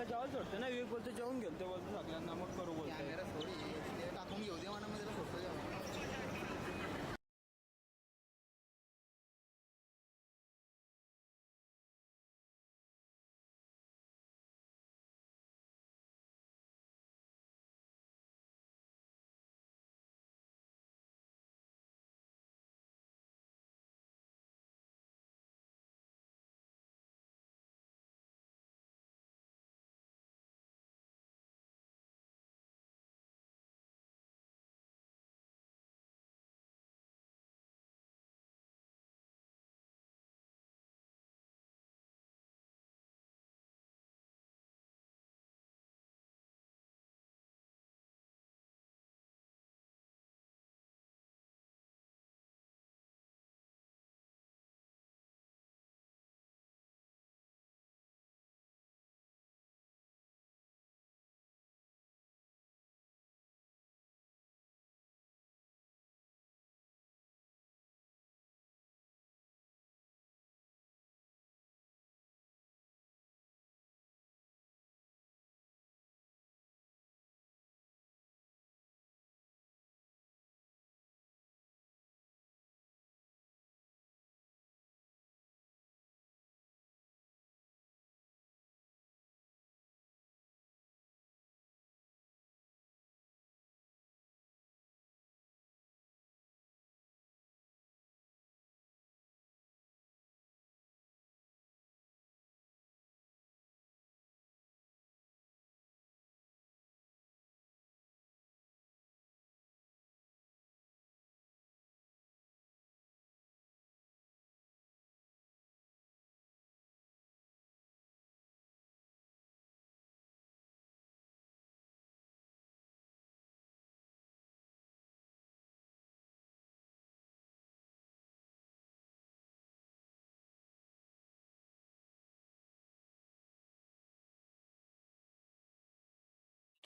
जेव्हा सोडते ना विवेक बोलतो जेवून घेतो ते बोलतो सगळ्यांना मग करू बोलतो टाकून घेऊ दे म्हणा त्याला सोडतो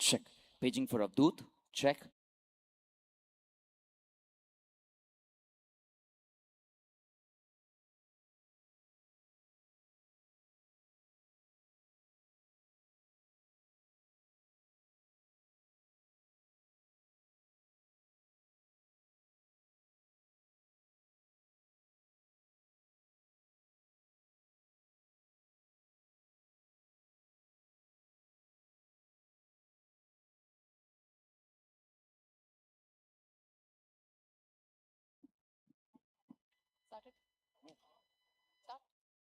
Check. Paging for Abdut. Check.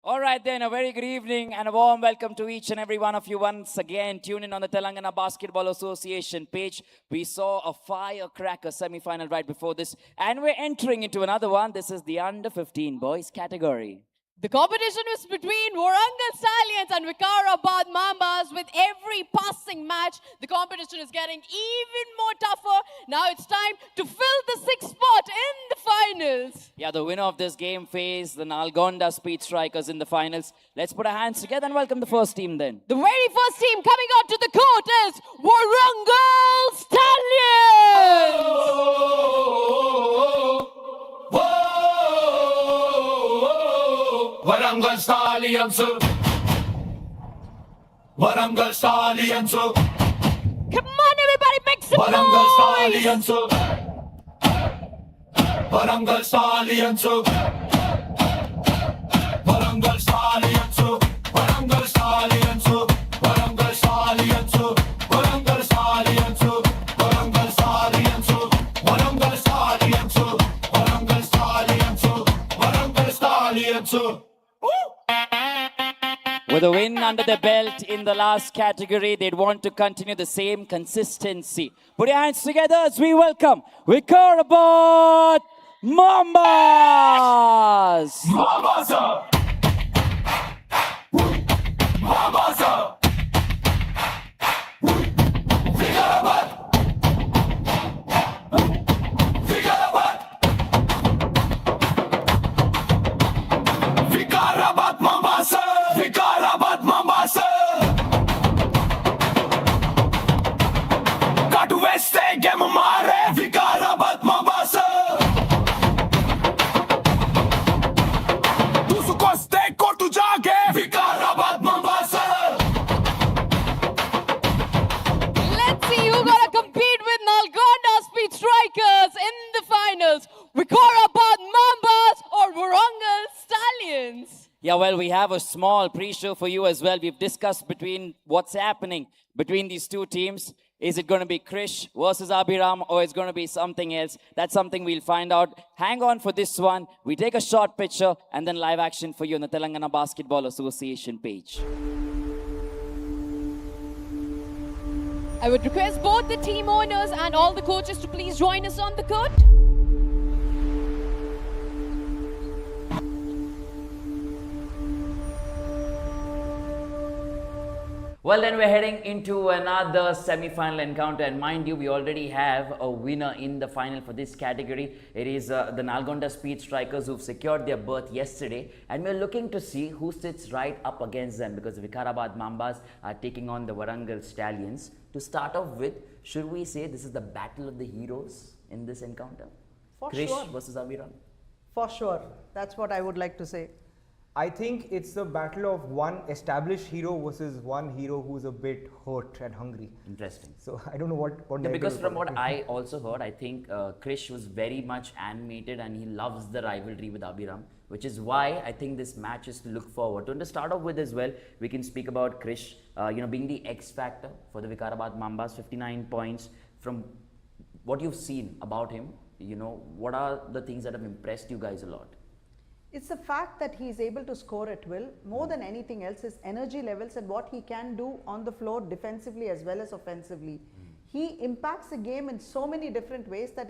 All right then, a very good evening and a warm welcome to each and every one of you once again. Tune in on the Telangana Basketball Association page. We saw a firecracker semi-final right before this, and we're entering into another one. This is the under 15 boys category. The competition was between Warangal Stallions and VIKARABAD Mambas. With every passing match, the competition is getting even more tougher. Now it's time to fill the sixth spot in the finals. Yeah, the winner of this game faced the Nalgonda Speed Strikers in the finals. Let's put our hands together and welcome the first team then. The very first team coming out to the court is Warangal Stallions. Warangal Stallions, Warangal Stallions, Come on, everybody, make some Warangal noise! Stallions, Warangal Stallions, Warangal Stallions, Warangal Stallions, Warangal Stallions, Warangal Stallions, Warangal Stallions, Warangal Stallions, Warangal Stallions, Warangal Stallions. With a win under their belt in the last category, they'd want to continue the same consistency. Put your hands together as we welcome VIKARABAD Mambas! Mambas! Mambas! VIKARABAD! VIKARABAD! VIKARABAD Mambas! VIKARABAD Mambas! Katu veste game mare VIKARABAD Mambas! Tusuko Yeah, well, we have a small pre-show for you as well. We've discussed between what's happening between these two teams. Is it going to be Krish versus Abhiram, or is it going to be something else? That's something we'll find out. Hang on for this one. We take a short picture and then live action for you on the Telangana Basketball Association page. I would request both the team owners and all the coaches to please join us on the court. Well, then we're heading into another semi-final encounter, and mind you, we already have a winner in the final for this category. It is the Nalgonda Speed Strikers who've secured their berth yesterday, and we're looking to see who sits right up against them, because the VIKARABAD Mambas are taking on the Warangal Stallions. To start off with, should we say this is the battle of the heroes in this encounter? For Krish sure. versus Abhiram? For sure. That's what I would like to say. I think it's the battle of one established hero versus one hero who's a bit hurt and hungry. Interesting. So I don't know what Yeah, narrative because to from follow. what I also heard, I think Krish was very much animated and he loves the rivalry with Abhiram, which is why I think this match is to look forward to. And to start off with as well, we can speak about Krish, being the X factor for the VIKARABAD Mambas, 59 points. From what you've seen about him, what are the things that have impressed you guys a lot? It's the fact that he's able to score at will. More than anything else, his energy levels and what he can do on the floor defensively as well as offensively. He impacts the game in so many different ways that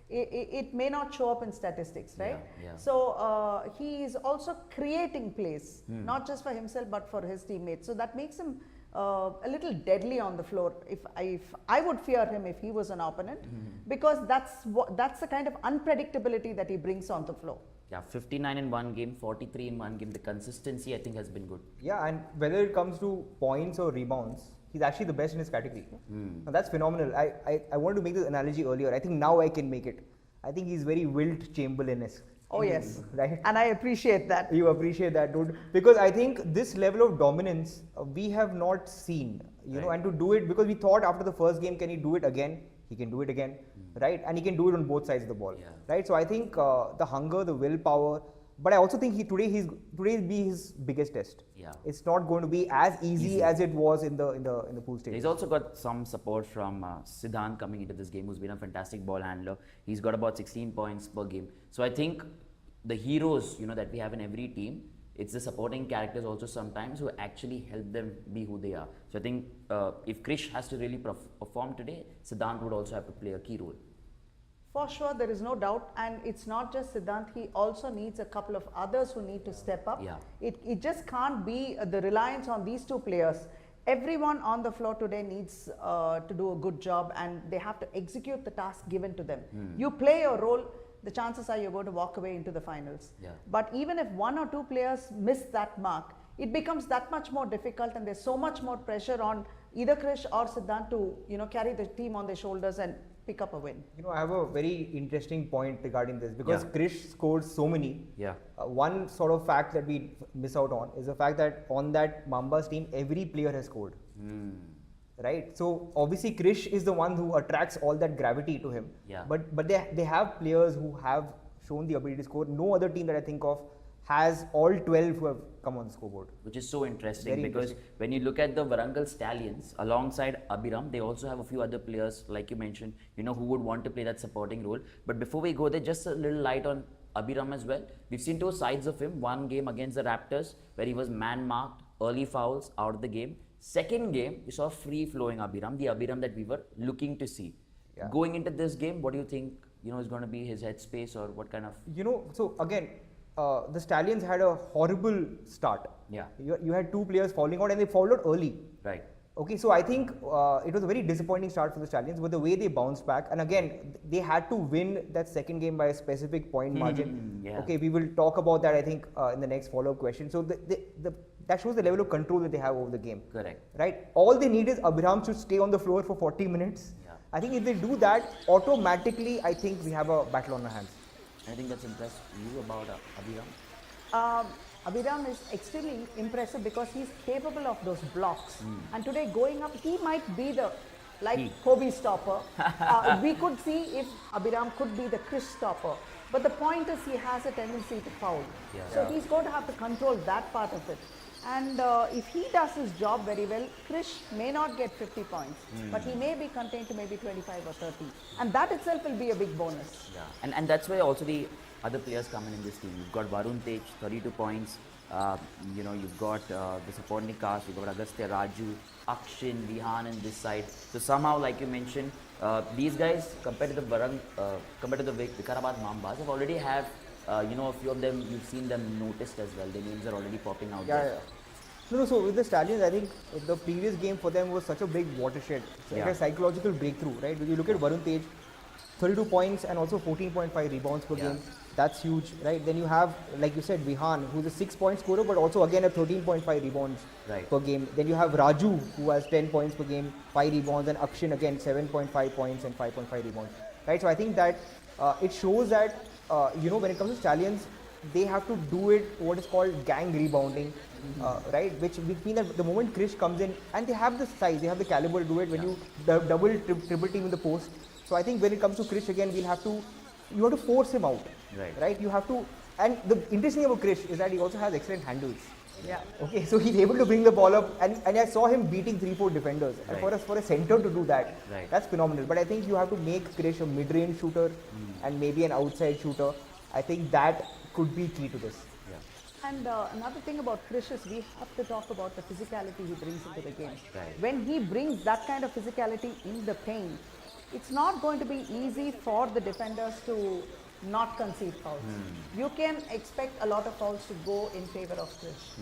it may not show up in statistics, right? Yeah. So he is also creating plays, not just for himself but for his teammates. So that makes him a little deadly on the floor. If I would fear him if he was an opponent, because that's the kind of unpredictability that he brings on the floor. Yeah, 59 in one game, 43 in one game. The consistency, I think, has been good. Yeah, and whether it comes to points or rebounds, he's actually the best in his category. Now, that's phenomenal. I wanted to make this analogy earlier. I think now I can make it. I think he's very Wilt Chamberlain-esque. Oh yes, Right? and I appreciate that. You appreciate that, dude. Because I think this level of dominance we have not seen, and to do it, because we thought after the first game, can he do it again? He can do it again, right? And he can do it on both sides of the ball, right? So I think the hunger, the willpower, but I also think today will be his biggest test. Yeah. It's not going to be as easy as it was in the pool stage. He's also got some support from Siddhant coming into this game, who's been a fantastic ball handler. He's got about 16 points per game. So I think the heroes, that we have in every team, it's the supporting characters also sometimes who actually help them be who they are. So I think if Krish has to really perform today, Siddhant would also have to play a key role. For sure, there is no doubt, and it's not just Siddhant, he also needs a couple of others who need to step up. Yeah. It just can't be the reliance on these two players. Everyone on the floor today needs to do a good job, and they have to execute the task given to them. You play your role, the chances are you're going to walk away into the finals. Yeah. But even if one or two players miss that mark, it becomes that much more difficult, and there's so much more pressure on either Krish or Siddhant to carry the team on their shoulders and pick up a win. I have a very interesting point regarding this, because Krish scored so many. Yeah. One sort of fact that we miss out on is the fact that on that Mambas team, every player has scored. Right? So obviously Krish is the one who attracts all that gravity to him. Yeah. But they have players who have shown the ability to score. No other team that I think of has all 12 who have come on the scoreboard. Which is so interesting, Very because when you look at the Warangal Stallions alongside Abhiram, they also have a few other players, like you mentioned, who would want to play that supporting role. But before we go there, just a little light on Abhiram as well. We've seen two sides of him. One game against the Raptors, where he was man-marked, early fouls, out of the game. Second game, we saw free-flowing Abhiram, the Abhiram that we were looking to see. Yeah. Going into this game, what do you think, is going to be his headspace, or what kind of... So again, the Stallions had a horrible start. Yeah. You had two players falling out, and they fouled out early. Right. Okay, so I think it was a very disappointing start for the Stallions, but the way they bounced back, and again, they had to win that second game by a specific point margin. Yeah. Okay, we will talk about that, I think, in the next follow-up question. So that shows the level of control that they have over the game. Correct. Right? All they need is Abhiram to stay on the floor for 40 minutes. Yeah. I think if they do that, automatically, I think we have a battle on our hands. I think that's impressed you about Abhiram. Abhiram is extremely impressive because he's capable of those blocks. And today going up, he might be the like Kobe stopper. We could see if Abhiram could be the Krish stopper. But the point is he has a tendency to foul. So he's going to have to control that part of it. And if he does his job very well, Krish may not get 50 points, but he may be contained to maybe 25 or 30. And that itself will be a big bonus. Yeah, and that's why also the other players come in this team. You've got Varun Tej, 32 points. You know, you've got the supporting cast, you've got Agastya, Raju, Akshin, Vihan in this side. So somehow, like you mentioned, these guys compared to the Vikarabad Mambas, have already have you know, a few of them, you've seen them noticed as well. Their names are already popping out there. No, so with the Stallions, I think the previous game for them was such a big watershed. So like a psychological breakthrough, right? When you look at Varun Tej, 32 points and also 14.5 rebounds per game. That's huge, right? Then you have, like you said, Vihan, who's a 6-point scorer, but also again a 13.5 rebounds per game. Then you have Raju, who has 10 points per game, 5 rebounds, and Akshin again 7.5 points and 5.5 rebounds, right? So I think that it shows that you know, when it comes to Stallions, they have to do it what is called gang rebounding, right? Which means that the moment Krish comes in, and they have the size, they have the caliber to do it when you double, triple team in the post. So I think when it comes to Krish again, you have to force him out, right? You have to, and the interesting thing about Krish is that he also has excellent handles. Okay, so he's able to bring the ball up, and I saw him beating 3-4 defenders. And for a center to do that, that's phenomenal. But I think you have to make Krish a mid-range shooter and maybe an outside shooter. I think that could be key to this. And another thing about Krish is we have to talk about the physicality he brings into the game. When he brings that kind of physicality in the paint, it's not going to be easy for the defenders to not concede fouls. You can expect a lot of fouls to go in favor of Krish.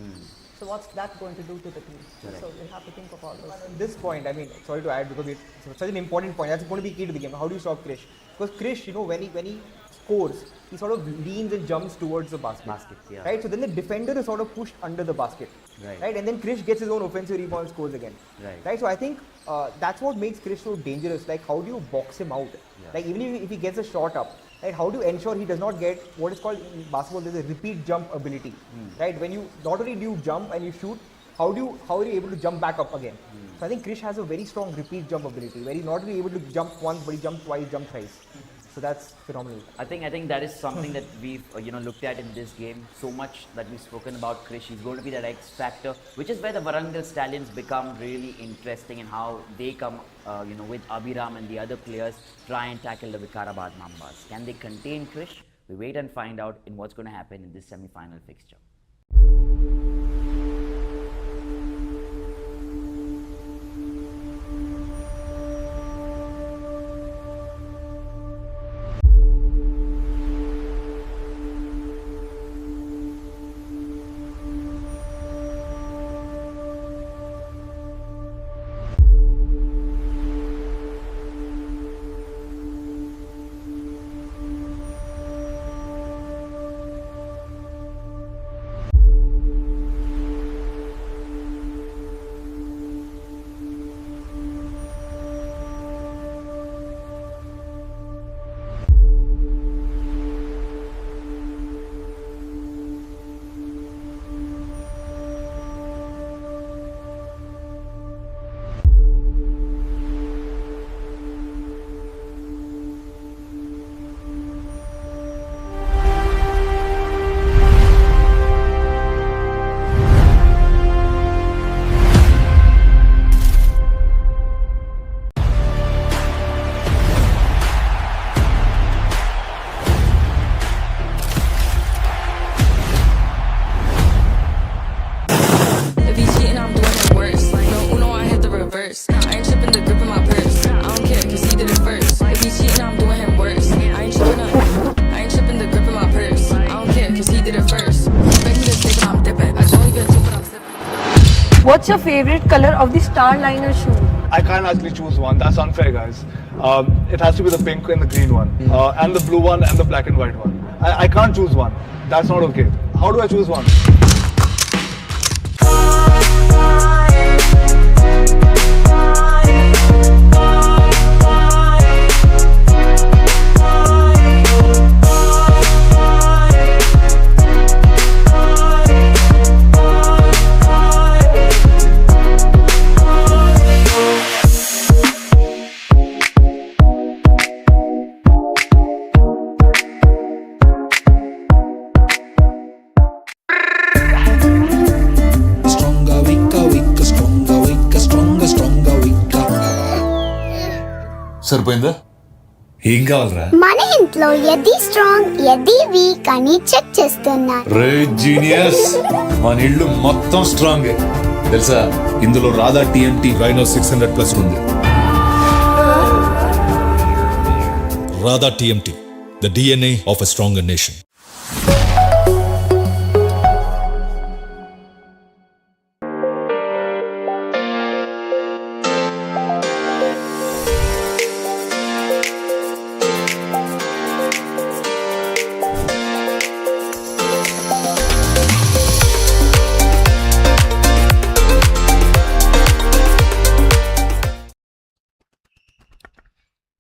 So what's that going to do to the team? So we'll have to think of all those things. At this point, I mean, sorry to add, because it's such an important point. That's going to be key to the game. How do you stop Krish? Because Krish, you know, when he scores, he sort of leans and jumps towards the basket. Right? So then the defender is sort of pushed under the basket. Right? And then Krish gets his own offensive rebound, scores again. Right? So I think that's what makes Krish so dangerous. Like, how do you box him out? Like, even if he gets a shot up, right? How do you ensure he does not get what is called in basketball, there's a repeat jump ability. Right? When you not only do you jump and you shoot, how are you able to jump back up again? So I think Krish has a very strong repeat jump ability, where he's not only able to jump once, but he jumps twice, jump thrice. So that's phenomenal. I think that is something that we've looked at in this game. So much that we've spoken about Krish. He's going to be that X factor, which is where the Warangal Stallions become really interesting, and how they come with Abhiram and the other players try and tackle the Vikarabad Mambas. Can they contain Krish? We wait and find out in what's going to happen in this semi-final fixture. What's your favorite color of the Starliner shoe? I can't actually choose one. That's unfair, guys. It has to be the pink and the green one, and the blue one and the black and white one. I can't choose one. That's not okay. How do I choose one? సరిపోయిందా? ఏం కావాలరా? మన ఇంట్లో ఎది strong ఎది week అని check చేస్తున్నా. రే genius, మన ఇల్లు మొత్తం స్ట్రాంగ్ తెలుసా? ఇందులో రాధా TMT రైనో 600+ ఉంది. Radha TMT, the DNA of a stronger nation.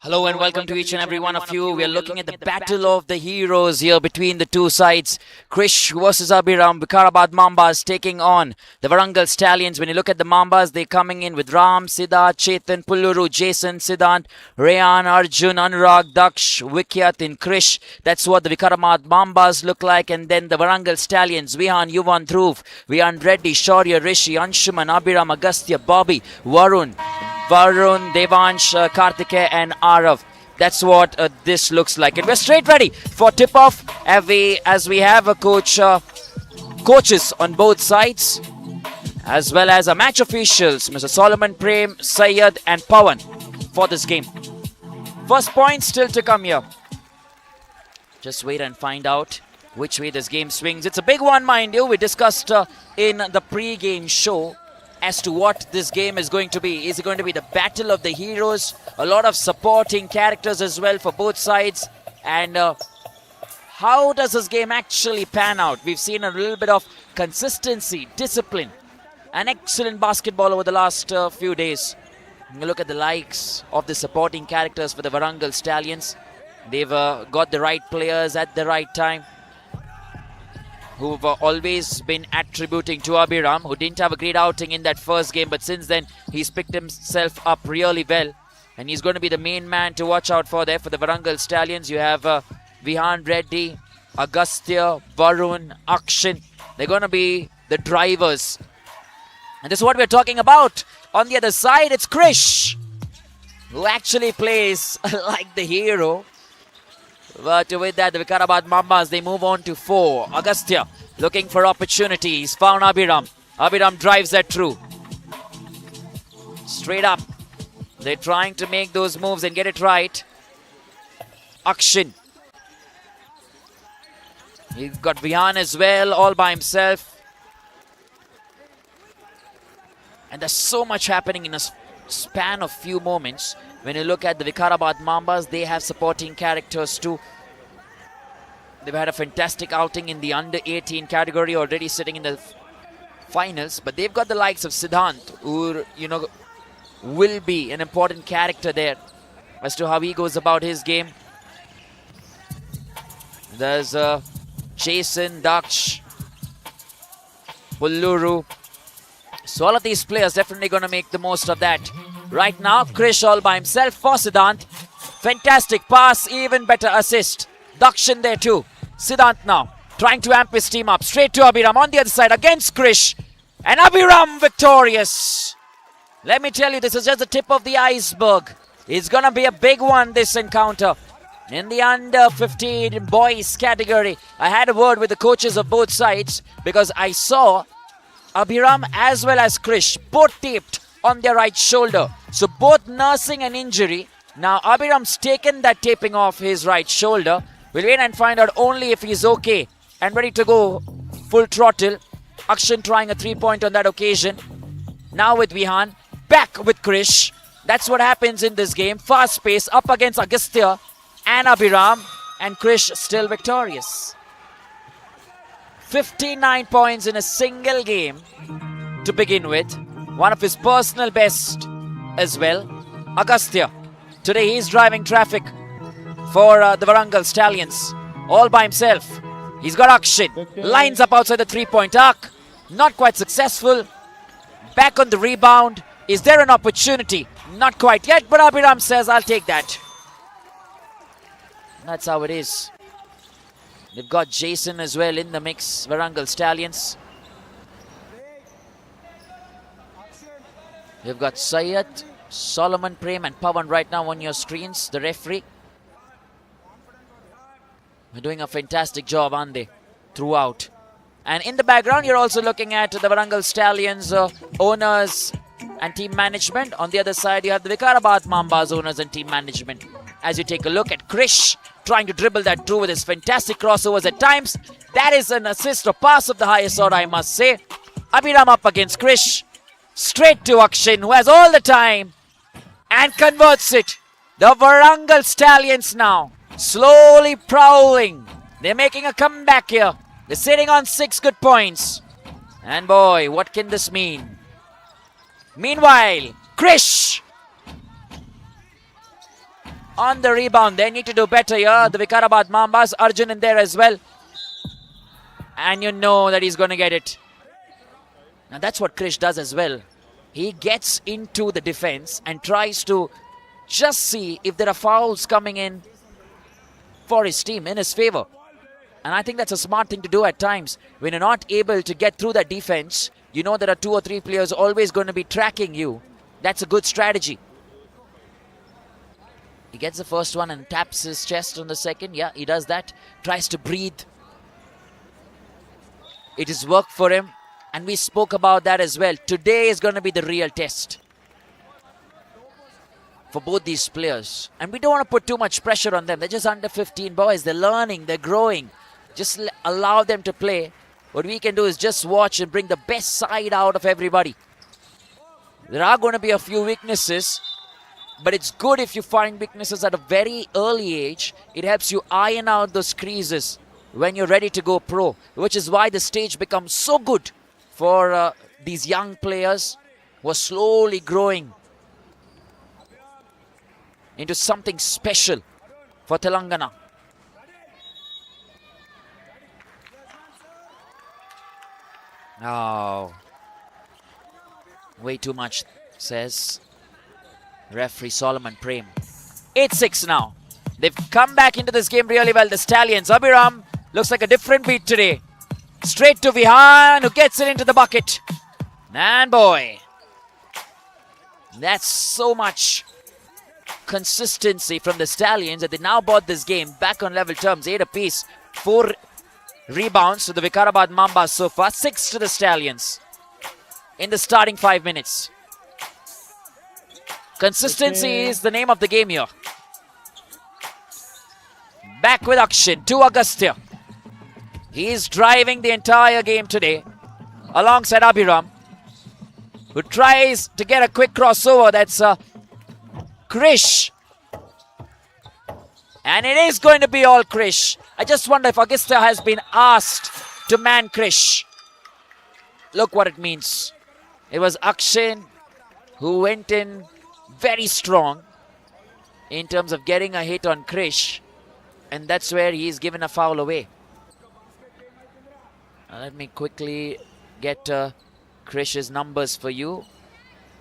Hello and welcome to each and every one of you. We are looking at the battle of the heroes here between the two sides. Krish versus Abhiram. VIKARABAD Mambas taking on the Warangal Stallions. When you look at the Mambas, they're coming in with Ram, Siddharth, Chetan, Pulluru, Jason, Siddhant, Rayan, Arjun, Anurag, Daksh, Vikyat and Krish. That's what the VIKARABAD Mambas look like. And then the Warangal Stallions, Vihan, Yuvan, Dhruv, Vihan Reddy, Shaurya, Rishi, Anshuman, Abhiram, Agastya, Bobby, Varun, Devansh, Karthike and Arav. That's what this looks like. And we're straight ready for tip-off as we have a coaches on both sides, as well as a match officials, Mr. Solomon, Prem, Syed and Pawan for this game. First point still to come here. Just wait and find out which way this game swings. It's a big one, mind you. We discussed in the pre-game show as to what this game is going to be. Is it going to be the battle of the heroes? A lot of supporting characters as well for both sides. And how does this game actually pan out? We've seen a little bit of consistency, discipline, and excellent basketball over the last few days. You look at the likes of the supporting characters for the Warangal Stallions. They've got the right players at the right time, who've always been attributing to Abhiram, who didn't have a great outing in that first game, but since then he's picked himself up really well, and he's going to be the main man to watch out for there for the Warangal Stallions. You have Vihan Reddy, Agastya, Varun, Akshin. They're going to be the drivers, and this is what we're talking about. On the other side, it's Krish, who actually plays like the hero. But with that, the VIKARABAD Mambas, they move on to 4. Agastya looking for opportunities. Found Abhiram. Abhiram drives that through. Straight up. They're trying to make those moves and get it right. Akshin. He's got Vihan as well, all by himself. And there's so much happening in a span of few moments. When you look at the VIKARABAD Mambas, they have supporting characters too. They've had a fantastic outing in the under-18 category, already sitting in the finals. But they've got the likes of Siddhant, who, will be an important character there as to how he goes about his game. There's Jason, Daksh, Pulluru. So all of these players definitely going to make the most of that. Right now, Krish all by himself for Siddhant. Fantastic pass, even better assist. Dakshin there too. Siddhant now trying to amp his team up. Straight to Abhiram on the other side against Krish. And Abhiram victorious. Let me tell you, this is just the tip of the iceberg. It's going to be a big one, this encounter. In the under-15 boys category, I had a word with the coaches of both sides because I saw Abhiram as well as Krish both taped on their right shoulder. So both nursing an injury. Now Abhiram's taken that taping off his right shoulder. We'll wait and find out only if he's okay and ready to go full throttle. Akshin trying a 3-point on that occasion. Now with Vihan, back with Krish. That's what happens in this game. Fast pace up against Agastya and Abhiram, and Krish still victorious. 59 points in a single game to begin with. One of his personal best as well. Agastya, today he's driving traffic for the Warangal Stallions all by himself. He's got Akshin, lines up outside the 3-point arc, not quite successful. Back on the rebound. Is there an opportunity? Not quite yet, but Abhiram says, I'll take that. That's how it is. They've got Jason as well in the mix, Warangal Stallions. They've got Syed, Solomon Prem and Pawan right now on your screens, the referee. They're doing a fantastic job, aren't they? Throughout. And in the background, you're also looking at the Warangal Stallions owners and team management. On the other side, you have the Vikarabad Mambas owners and team management. As you take a look at Krish trying to dribble that through with his fantastic crossovers at times. That is an assist or pass of the highest order, I must say. Abhiram up against Krish. Straight to Akshin, who has all the time and converts it. The Warangal Stallions now slowly prowling. They're making a comeback here. They're sitting on 6 good points. And boy, what can this mean? Meanwhile, Krish on the rebound. They need to do better here. The Vikarabad Mambas, Arjun in there as well. And you know that he's going to get it. Now that's what Krish does as well. He gets into the defense and tries to just see if there are fouls coming in for his team, in his favor. And I think that's a smart thing to do at times. When you're not able to get through that defense, you know there are 2 or 3 players always going to be tracking you. That's a good strategy. He gets the first one and taps his chest on the second. Yeah, he does that. Tries to breathe. It has worked for him. And we spoke about that as well. Today is going to be the real test for both these players. And we don't want to put too much pressure on them. They're just under 15 boys. They're learning. They're growing. Just allow them to play. What we can do is just watch and bring the best side out of everybody. There are going to be a few weaknesses. But it's good if you find weaknesses at a very early age. It helps you iron out those creases when you're ready to go pro. Which is why the stage becomes so good for these young players who are slowly growing into something special for Telangana. Oh, way too much, says referee Solomon Prem. 8-6 now. They've come back into this game really well, the Stallions. Abhiram looks like a different beat today. Straight to Vihan, who gets it into the bucket. And boy, that's so much consistency from the Stallions that they now bought this game back on level terms. 8 apiece, 4 rebounds to the Vikarabad Mambas so far, 6 to the Stallions in the starting 5 minutes. Consistency is the name of the game here. Back with Akshin to Agastya. He's driving the entire game today alongside Abhiram, who tries to get a quick crossover. That's Krish. And it is going to be all Krish. I just wonder if Agastya has been asked to man Krish. Look what it means. It was Akshin who went in very strong in terms of getting a hit on Krish. And that's where he's given a foul away. Let me quickly get Krish's numbers for you.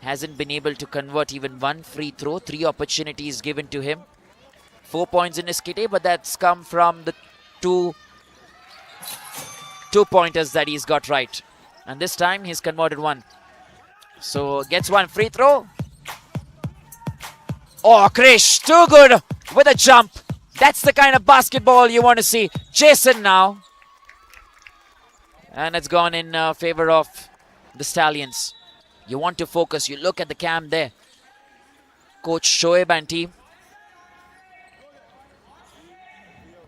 Hasn't been able to convert even 1 free throw. 3 opportunities given to him. 4 points in his kitty, but that's come from the two pointers that he's got right. And this time he's converted 1. So gets 1 free throw. Oh, Krish, too good with a jump. That's the kind of basketball you want to see. Jason now. And it's gone in favor of the Stallions. You want to focus. You look at the cam there. Coach Shoaib and team.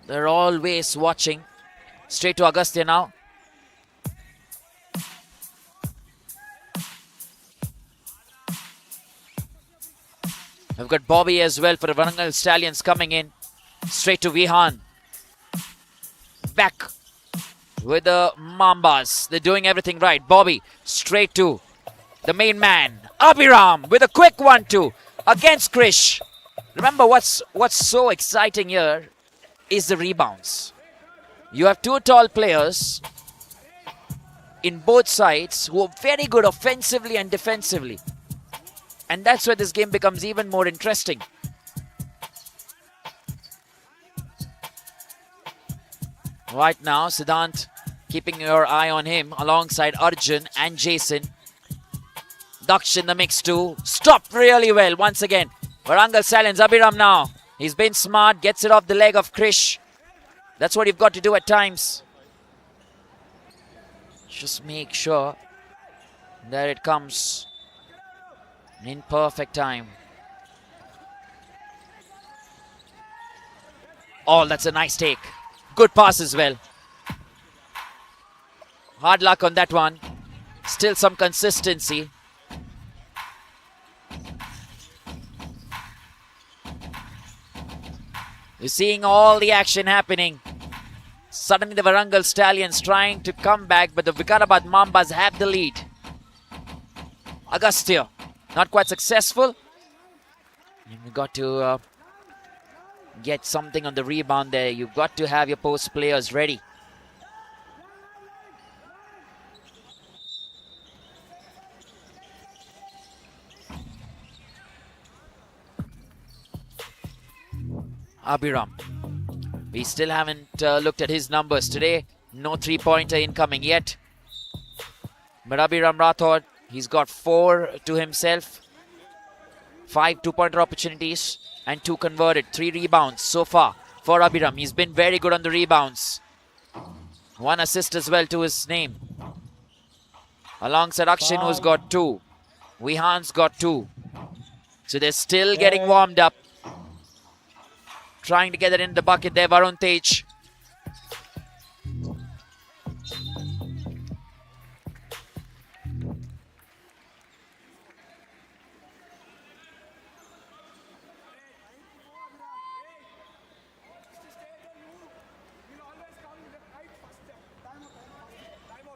They're always watching. Straight to Agastya now. We've got Bobby as well for the Warangal Stallions coming in. Straight to Vihan. Back with the Mambas. They're doing everything right. Bobby straight to the main man. Abhiram with a quick 1-2 against Krish. Remember what's so exciting here is the rebounds. You have 2 tall players in both sides who are very good offensively and defensively. And that's where this game becomes even more interesting. Right now, Siddhant keeping your eye on him alongside Arjun and Jason. Daksh in the mix too. Stopped really well once again. Warangal Stallions, Abhiram now. He's been smart, gets it off the leg of Krish. That's what you've got to do at times. Just make sure that it comes in perfect time. Oh, that's a nice take. Good pass as well. Hard luck on that one. Still some consistency. You're seeing all the action happening. Suddenly the Warangal Stallions trying to come back, but the VIKARABAD Mambas have the lead. Agastya, not quite successful. You've got to get something on the rebound there. You've got to have your post players ready. Abhiram. We still haven't looked at his numbers today. No three-pointer incoming yet. But Abhiram Rathod, he's got 4 to himself. 5 two-pointer opportunities and 2 converted. 3 rebounds so far for Abhiram. He's been very good on the rebounds. 1 assist as well to his name. Alongside Akshin, who's got 2. Vihan's got 2. So they're still getting warmed up. Trying to get it in the bucket there, Varun Tej.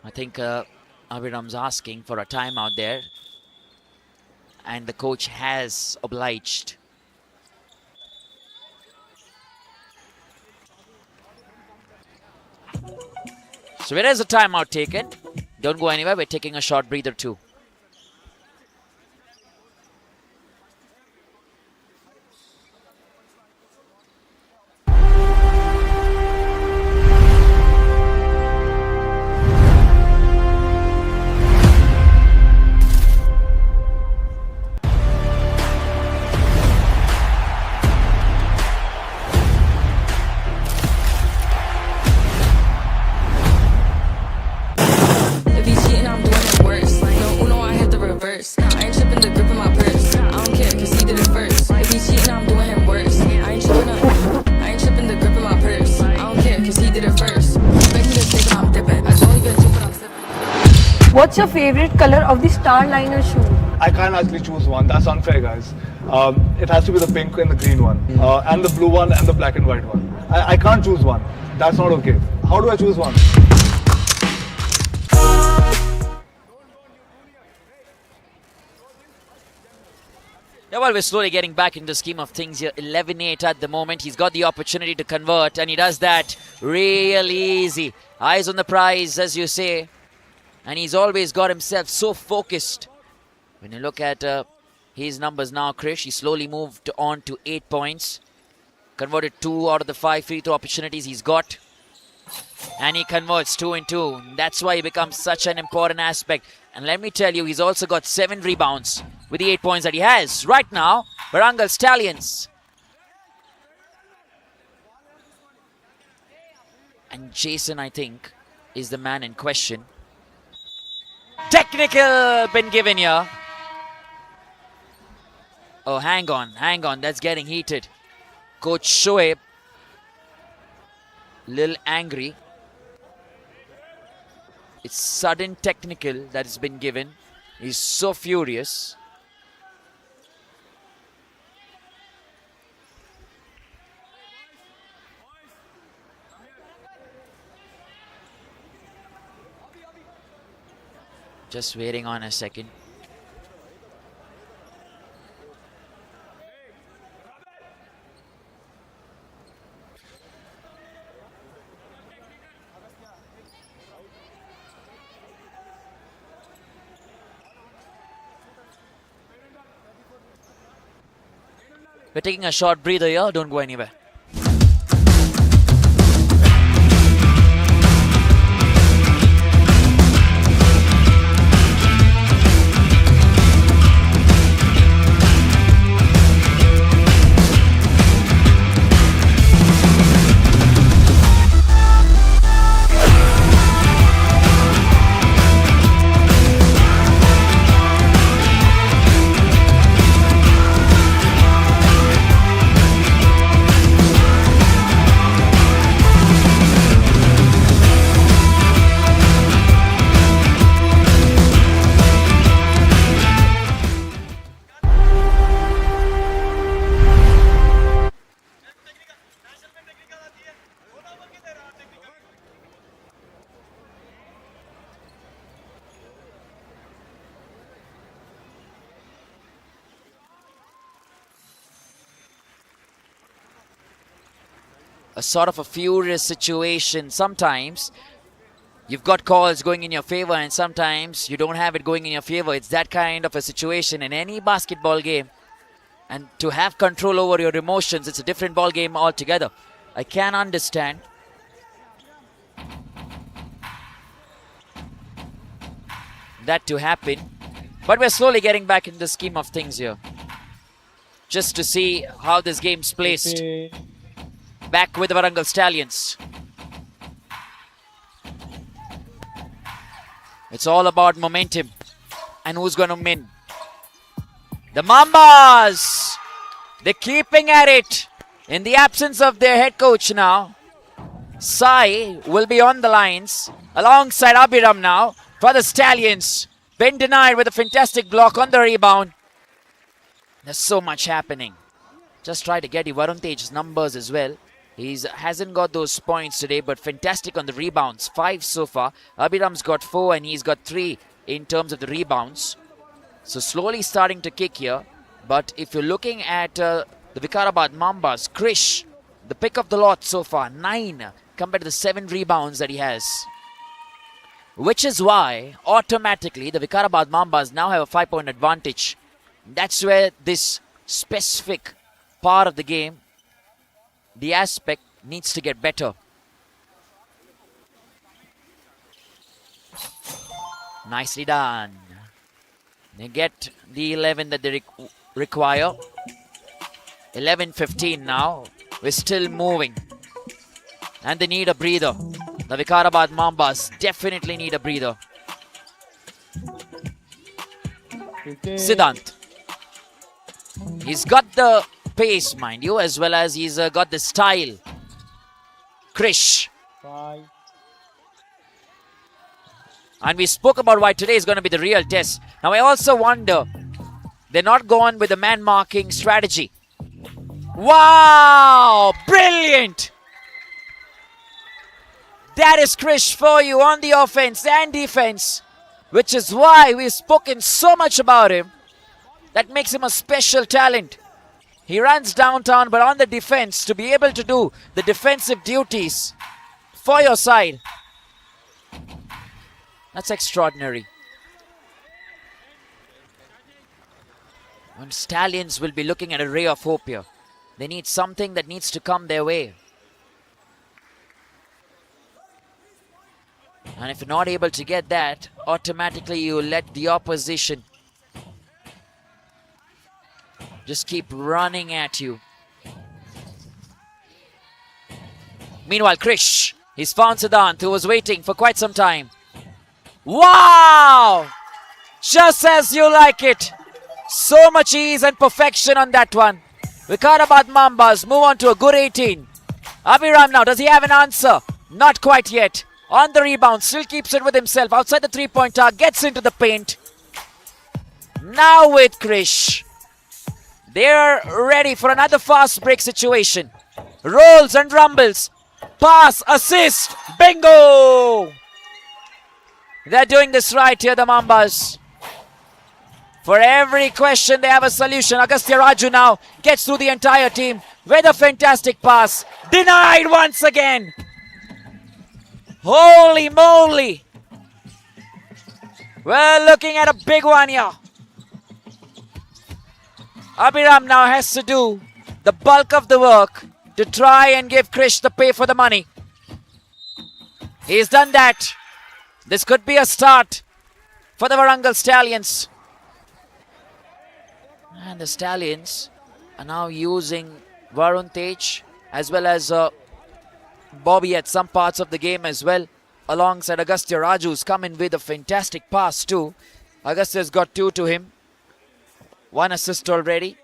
I think Abhiram's asking for a timeout there. And the coach has obliged. So there is a timeout taken. Don't go anywhere. We're taking a short breather too. What's your favorite color of the Starliner shoe? I can't actually choose one. That's unfair, guys. It has to be the pink and the green one, and the blue one and the black and white one. I can't choose one. That's not okay. How do I choose one? Yeah, well, we're slowly getting back into the scheme of things here. 11-8 at the moment. He's got the opportunity to convert, and he does that real easy. Eyes on the prize, as you say. And he's always got himself so focused. When you look at his numbers now, Krish, he slowly moved on to 8 points. Converted 2 out of the 5 free throw opportunities he's got. And he converts 2 and 2. That's why he becomes such an important aspect. And let me tell you, he's also got 7 rebounds with the 8 points that he has. Right now, Warangal Stallions. And Jason, I think, is the man in question. Technical been given here. Oh, hang on. That's getting heated. Coach Shoaib, little angry. It's sudden technical that has been given. He's so furious. Just waiting on a second. We're taking a short breather here. Don't go anywhere. a sort of a furious situation. Sometimes you've got calls going in your favor and sometimes you don't have it going in your favor. It's that kind of a situation in any basketball game. And to have control over your emotions, it's a different ball game altogether. I can understand. That to happen. But we're slowly getting back in the scheme of things here. Just to see how this game's placed. Back with the Warangal Stallions. It's all about momentum and who's going to win. The Mambas! They're keeping at it in the absence of their head coach now. Sai will be on the lines alongside Abhiram now for the Stallions. Been denied with a fantastic block on the rebound. There's so much happening. Just try to get Varun Tej's numbers as well. He hasn't got those points today, but fantastic on the rebounds. 5 so far. Abhiram's got 4 and he's got 3 in terms of the rebounds. So slowly starting to kick here. But if you're looking at the VIKARABAD Mambas, Krish, the pick of the lot so far, 9 compared to the 7 rebounds that he has. Which is why automatically the VIKARABAD Mambas now have a 5-point advantage. That's where this specific part of the game, the aspect, needs to get better. Nicely done. They get the 11 that they require. 11-15 now. We're still moving. And they need a breather. The VIKARABAD Mambas definitely need a breather. Siddhant. He's got the pace, mind you, as well as he's got the style. Krish. And we spoke about why today is going to be the real test. Now I also wonder, they're not going with the man marking strategy. Wow! Brilliant! That is Krish for you on the offense and defense. Which is why we've spoken so much about him. That makes him a special talent. He runs downtown, but on the defense, to be able to do the defensive duties for your side. That's extraordinary. And Stallions will be looking at a ray of hope here. They need something that needs to come their way. And if you're not able to get that, automatically you let the opposition just keep running at you. Meanwhile, Krish, he's found Siddhant, who was waiting for quite some time. Wow! Just as you like it. So much ease and perfection on that one. VIKARABAD Mambas move on to a good 18. Abhiram now, does he have an answer? Not quite yet. On the rebound, still keeps it with himself. Outside the three-point arc, gets into the paint. Now with Krish. They're ready for another fast break situation. Rolls and rumbles. Pass, assist, bingo! They're doing this right here, the Mambas. For every question, they have a solution. Agastya Raju now gets through the entire team with a fantastic pass. Denied once again. Holy moly. We're looking at a big one here. Abhiram now has to do the bulk of the work to try and give Krish the pay for the money. He's done that. This could be a start for the Warangal Stallions. And the Stallions are now using Varun Tej as well as Bobby at some parts of the game as well. Alongside Agastya Raju, who's come in with a fantastic pass too. Agastya's got 2 to him. 1 assist already.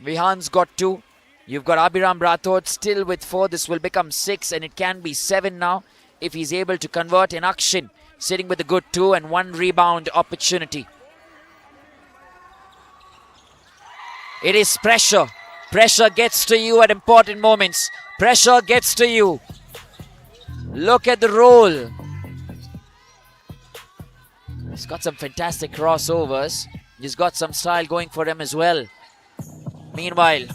Vihan's got 2. You've got Abhiram Rathod still with 4. This will become 6 and it can be 7 now if he's able to convert. In Akshin sitting with a good 2 and 1 rebound opportunity. It is pressure. Pressure gets to you at important moments. Pressure gets to you. Look at the roll. He's got some fantastic crossovers. He's got some style going for him as well. Meanwhile,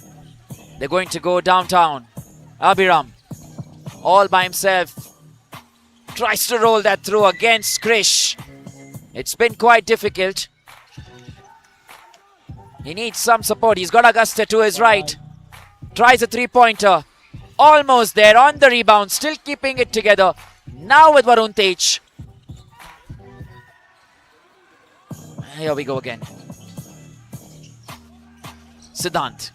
they're going to go downtown. Abhiram all by himself. Tries to roll that through against Krish. It's been quite difficult. He needs some support. He's got Augusta to his right. Tries a three-pointer. Almost there on the rebound. Still keeping it together. Now with Varun Tej. Here we go again. Siddhant.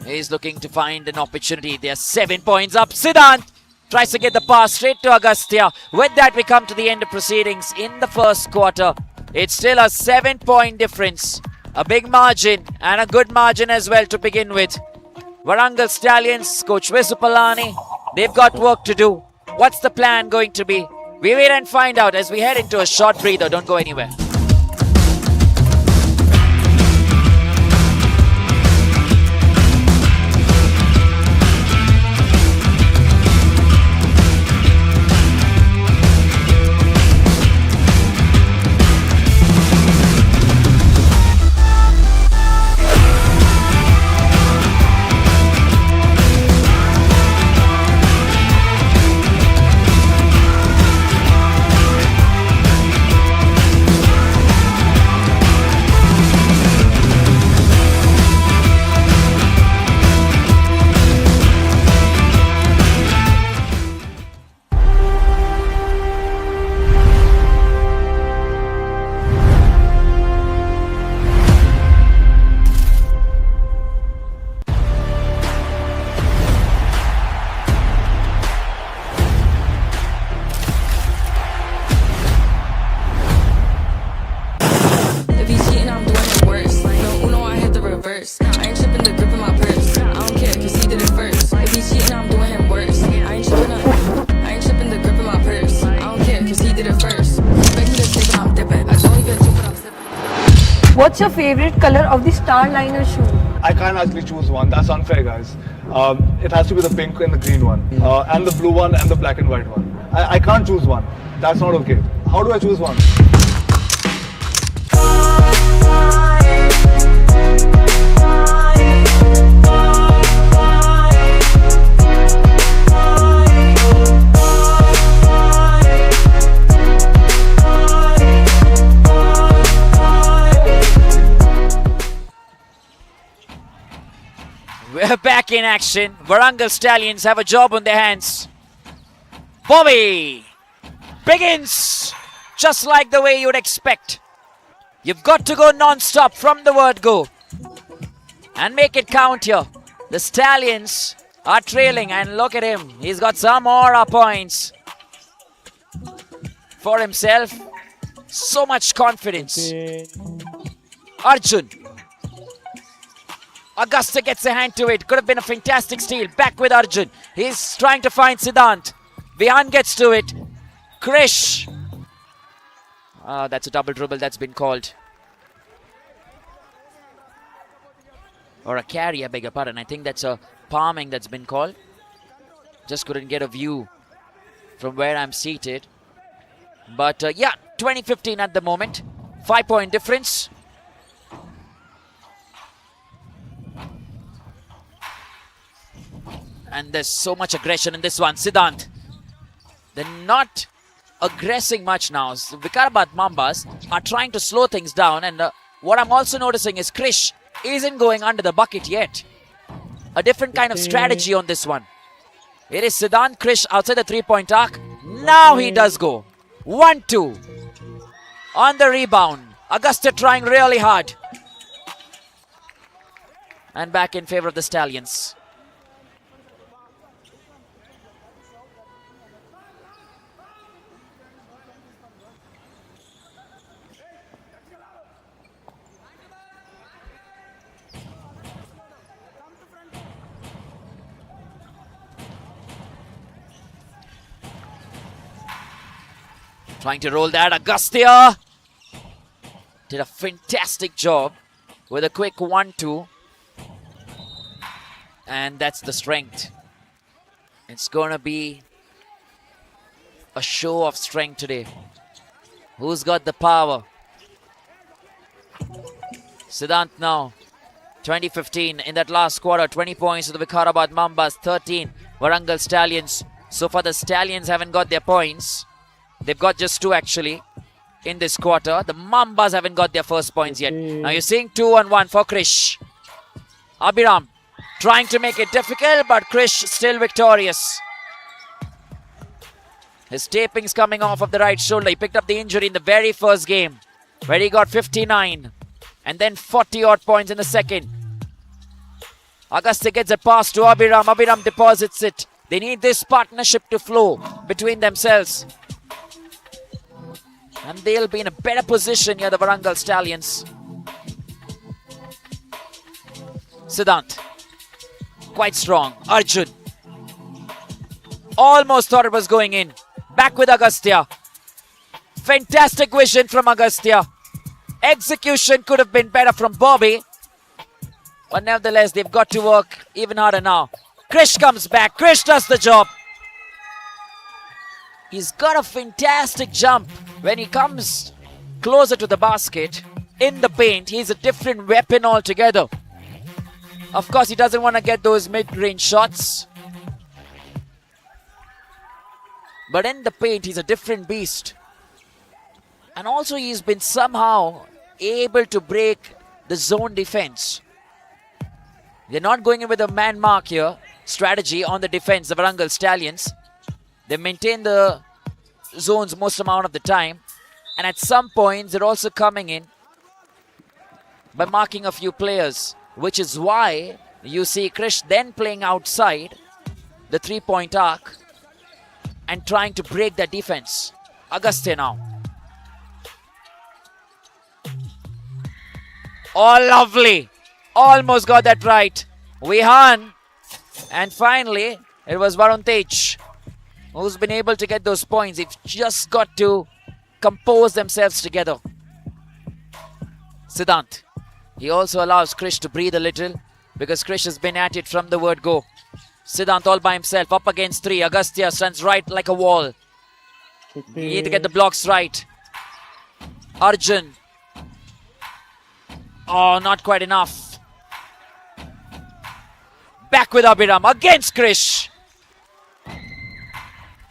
He's looking to find an opportunity. They're 7 points up. Siddhant tries to get the pass straight to Agastya. With that, we come to the end of proceedings in the first quarter. It's still a 7-point difference. A big margin and a good margin as well to begin with. Warangal Stallions, Coach Visupalani, they've got work to do. What's the plan going to be? We wait and find out as we head into a short breather. Don't go anywhere. What's your favorite color of the Starliner shoe? I can't actually choose one. That's unfair, guys. It has to be the pink and the green one, and the blue one and the black and white one. I can't choose one. That's not okay. How do I choose one? We're back in action. Warangal Stallions have a job on their hands. Bobby begins just like the way you'd expect. You've got to go non-stop from the word go and make it count here. The Stallions are trailing and look at him. He's got some more points for himself. So much confidence. Arjun. Augusta gets a hand to it. Could have been a fantastic steal. Back with Arjun. He's trying to find Siddhant. Vihan gets to it. Krish. That's a double dribble that's been called. Or a carry, I beg your pardon. I think that's a palming that's been called. Just couldn't get a view from where I'm seated. But yeah, 20-15 at the moment. 5-point difference. And there's so much aggression in this one. Siddhant. They're not aggressing much now. VIKARABAD Mambas are trying to slow things down. And what I'm also noticing is Krish isn't going under the bucket yet. A different kind of strategy on this one. It is Siddhant, Krish outside the three-point arc. Now he does go. 1-2. On the rebound. Augusta trying really hard. And back in favor of the Stallions. Trying to roll that. Agastya did a fantastic job with a quick 1-2. And that's the strength. It's going to be a show of strength today. Who's got the power? Siddhant now. 20-15 in that last quarter. 20 points to the VIKARABAD Mambas. 13 Warangal Stallions. So far the Stallions haven't got their points. They've got just 2 actually in this quarter. The Mambas haven't got their first points yet. Now you're seeing 2-on-1 for Krish. Abhiram trying to make it difficult, but Krish still victorious. His taping's coming off of the right shoulder. He picked up the injury in the very first game, where he got 59 and then 40 odd points in the second. Agastya gets a pass to Abhiram. Abhiram deposits it. They need this partnership to flow between themselves. And they'll be in a better position here, the Warangal Stallions. Siddhant, quite strong. Arjun, almost thought it was going in. Back with Agastya. Fantastic vision from Agastya. Execution could have been better from Bobby. But nevertheless, they've got to work even harder now. Krish comes back. Krish does the job. He's got a fantastic jump. When he comes closer to the basket, in the paint, he's a different weapon altogether. Of course, he doesn't want to get those mid-range shots. But in the paint, he's a different beast. And also, he's been somehow able to break the zone defense. They're not going in with a man mark here. Strategy on the defense, the Warangal Stallions. They maintain the zones most amount of the time. And at some points, they're also coming in by marking a few players. Which is why you see Krish then playing outside the 3-point arc and trying to break that defense. Agastya now. Oh, lovely. Almost got that right. Vihan. And finally, it was Varun Tej who's been able to get those points. They've just got to compose themselves together. Siddhant. He also allows Krish to breathe a little because Krish has been at it from the word go. Siddhant all by himself, up against 3. Agastya stands right like a wall. You need to get the blocks right. Arjun. Oh, not quite enough. Back with Abhiram against Krish.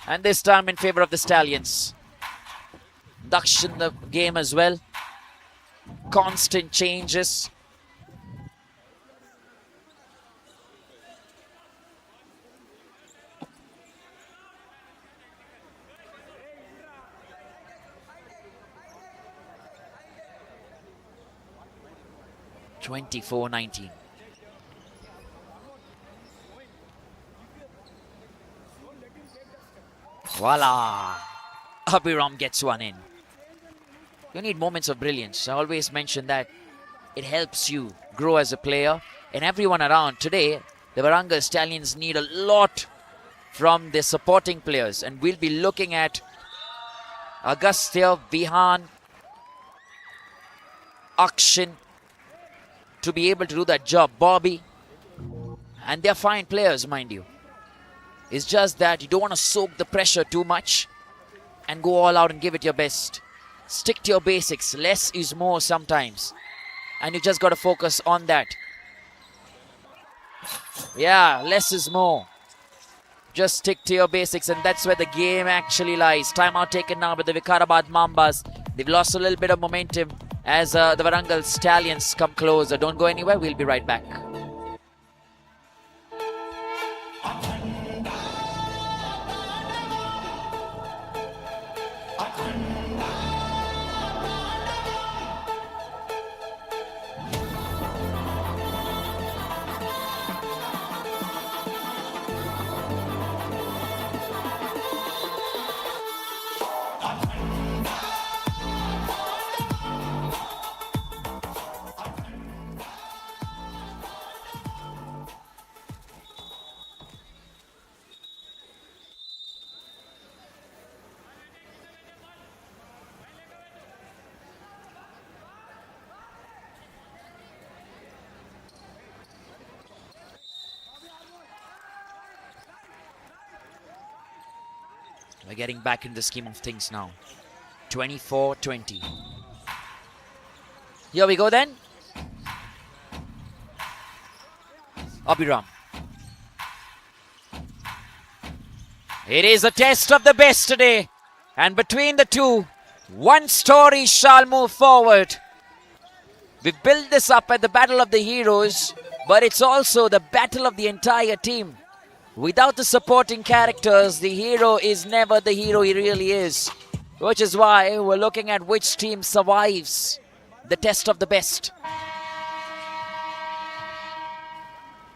And this time in favor of the Stallions. Daksh in the game as well. Constant changes. (24-19). Voila! Abhiram gets one in. You need moments of brilliance. I always mention that. It helps you grow as a player and everyone around. Today, the Warangal Stallions need a lot from their supporting players. And we'll be looking at Agastya, Vihan, Akshin to be able to do that job. Bobby. And they're fine players, mind you. It's just that you don't want to soak the pressure too much and go all out and give it your best. Stick to your basics. Less is more sometimes. And you just got to focus on that. Yeah, less is more. Just stick to your basics, and that's where the game actually lies. Timeout taken now with the VIKARABAD Mambas. They've lost a little bit of momentum as the Warangal Stallions come closer. Don't go anywhere. We'll be right back. We're getting back in the scheme of things now. 24-20. Here we go then. Abhiram. It is a test of the best today. And between the two, one story shall move forward. We've built this up at the Battle of the Heroes, but it's also the battle of the entire team. Without the supporting characters, the hero is never the hero he really is. Which is why we're looking at which team survives the test of the best.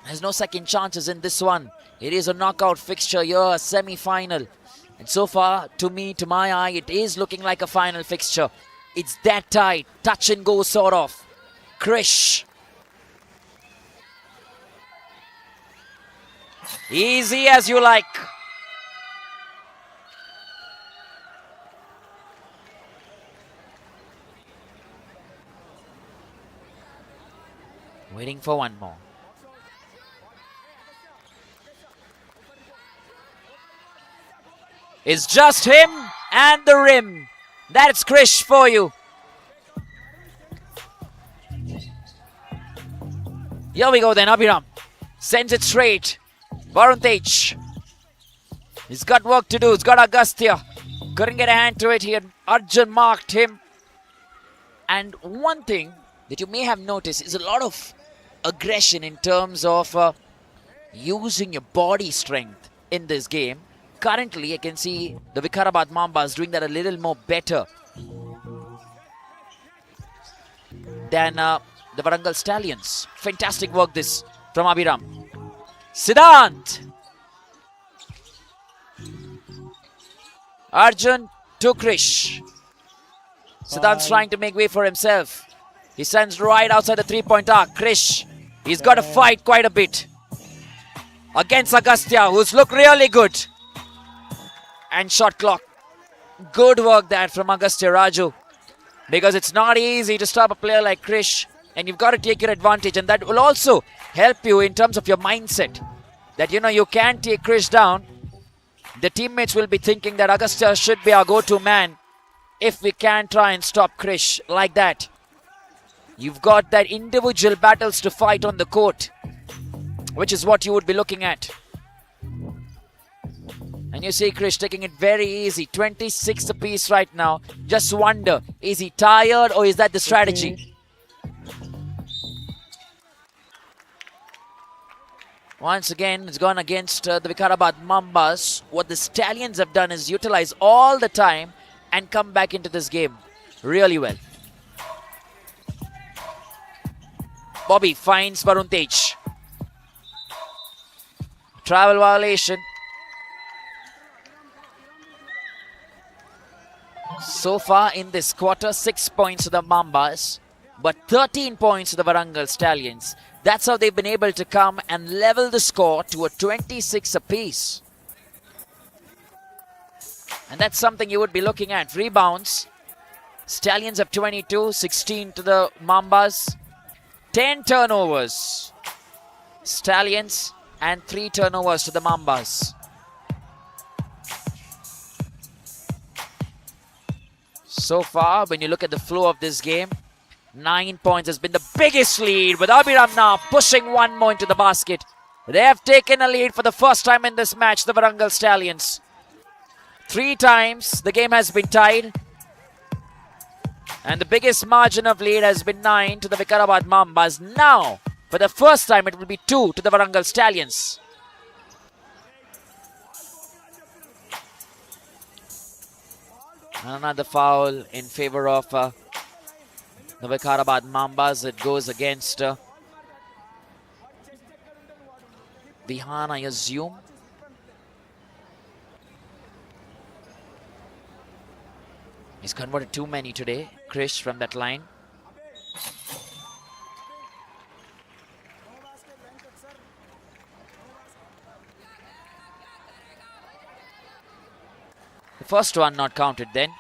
There's no second chances in this one. It is a knockout fixture here, a semi-final. And so far, to my eye, it is looking like a final fixture. It's that tight, touch and go sort of. Krish. Easy as you like. Waiting for one more. It's just him and the rim. That's Krish for you. Here we go then, Abhiram. Sends it straight. Varun Tej. He's got work to do. He's got Agastya. Couldn't get a hand to it here. Arjun marked him. And one thing that you may have noticed is a lot of aggression in terms of using your body strength in this game. Currently, I can see the VIKARABAD Mambas doing that a little more better than the Warangal Stallions. Fantastic work this from Abhiram. Siddhant. Arjun to Krish. Siddhant's trying to make way for himself. He sends right outside the three-point arc. Krish, he's got to fight quite a bit against Agastya, who's looked really good. And shot clock. Good work that from Agastya Raju. Because it's not easy to stop a player like Krish. And you've got to take your advantage. And that will also help you in terms of your mindset. That, you can take Krish down. The teammates will be thinking that Agastya should be our go-to man. If we can try and stop Krish like that. You've got that individual battles to fight on the court. Which is what you would be looking at. And you see Krish taking it very easy. 26 apiece right now. Just wonder, is he tired or is that the strategy? Once again, it's gone against the VIKARABAD Mambas. What the Stallions have done is utilize all the time and come back into this game really well. Bobby finds Varun Tej. Travel violation. So far in this quarter, 6 points to the Mambas, but 13 points to the Warangal Stallions. That's how they've been able to come and level the score to a 26 apiece. And that's something you would be looking at. Rebounds. Stallions have 22, 16 to the Mambas. 10 turnovers. Stallions and 3 turnovers to the Mambas. So far, when you look at the flow of this game, 9 points has been the biggest lead, with Abhiram now pushing one more into the basket. They have taken a lead for the first time in this match, the Warangal Stallions. 3 times the game has been tied. And the biggest margin of lead has been 9 to the VIKARABAD Mambas. Now, for the first time, it will be 2 to the Warangal Stallions. Another foul in favor of the VIKARABAD Mambas. It goes against Vihan, I assume. He's converted too many today, Krish, from that line. The first one not counted then.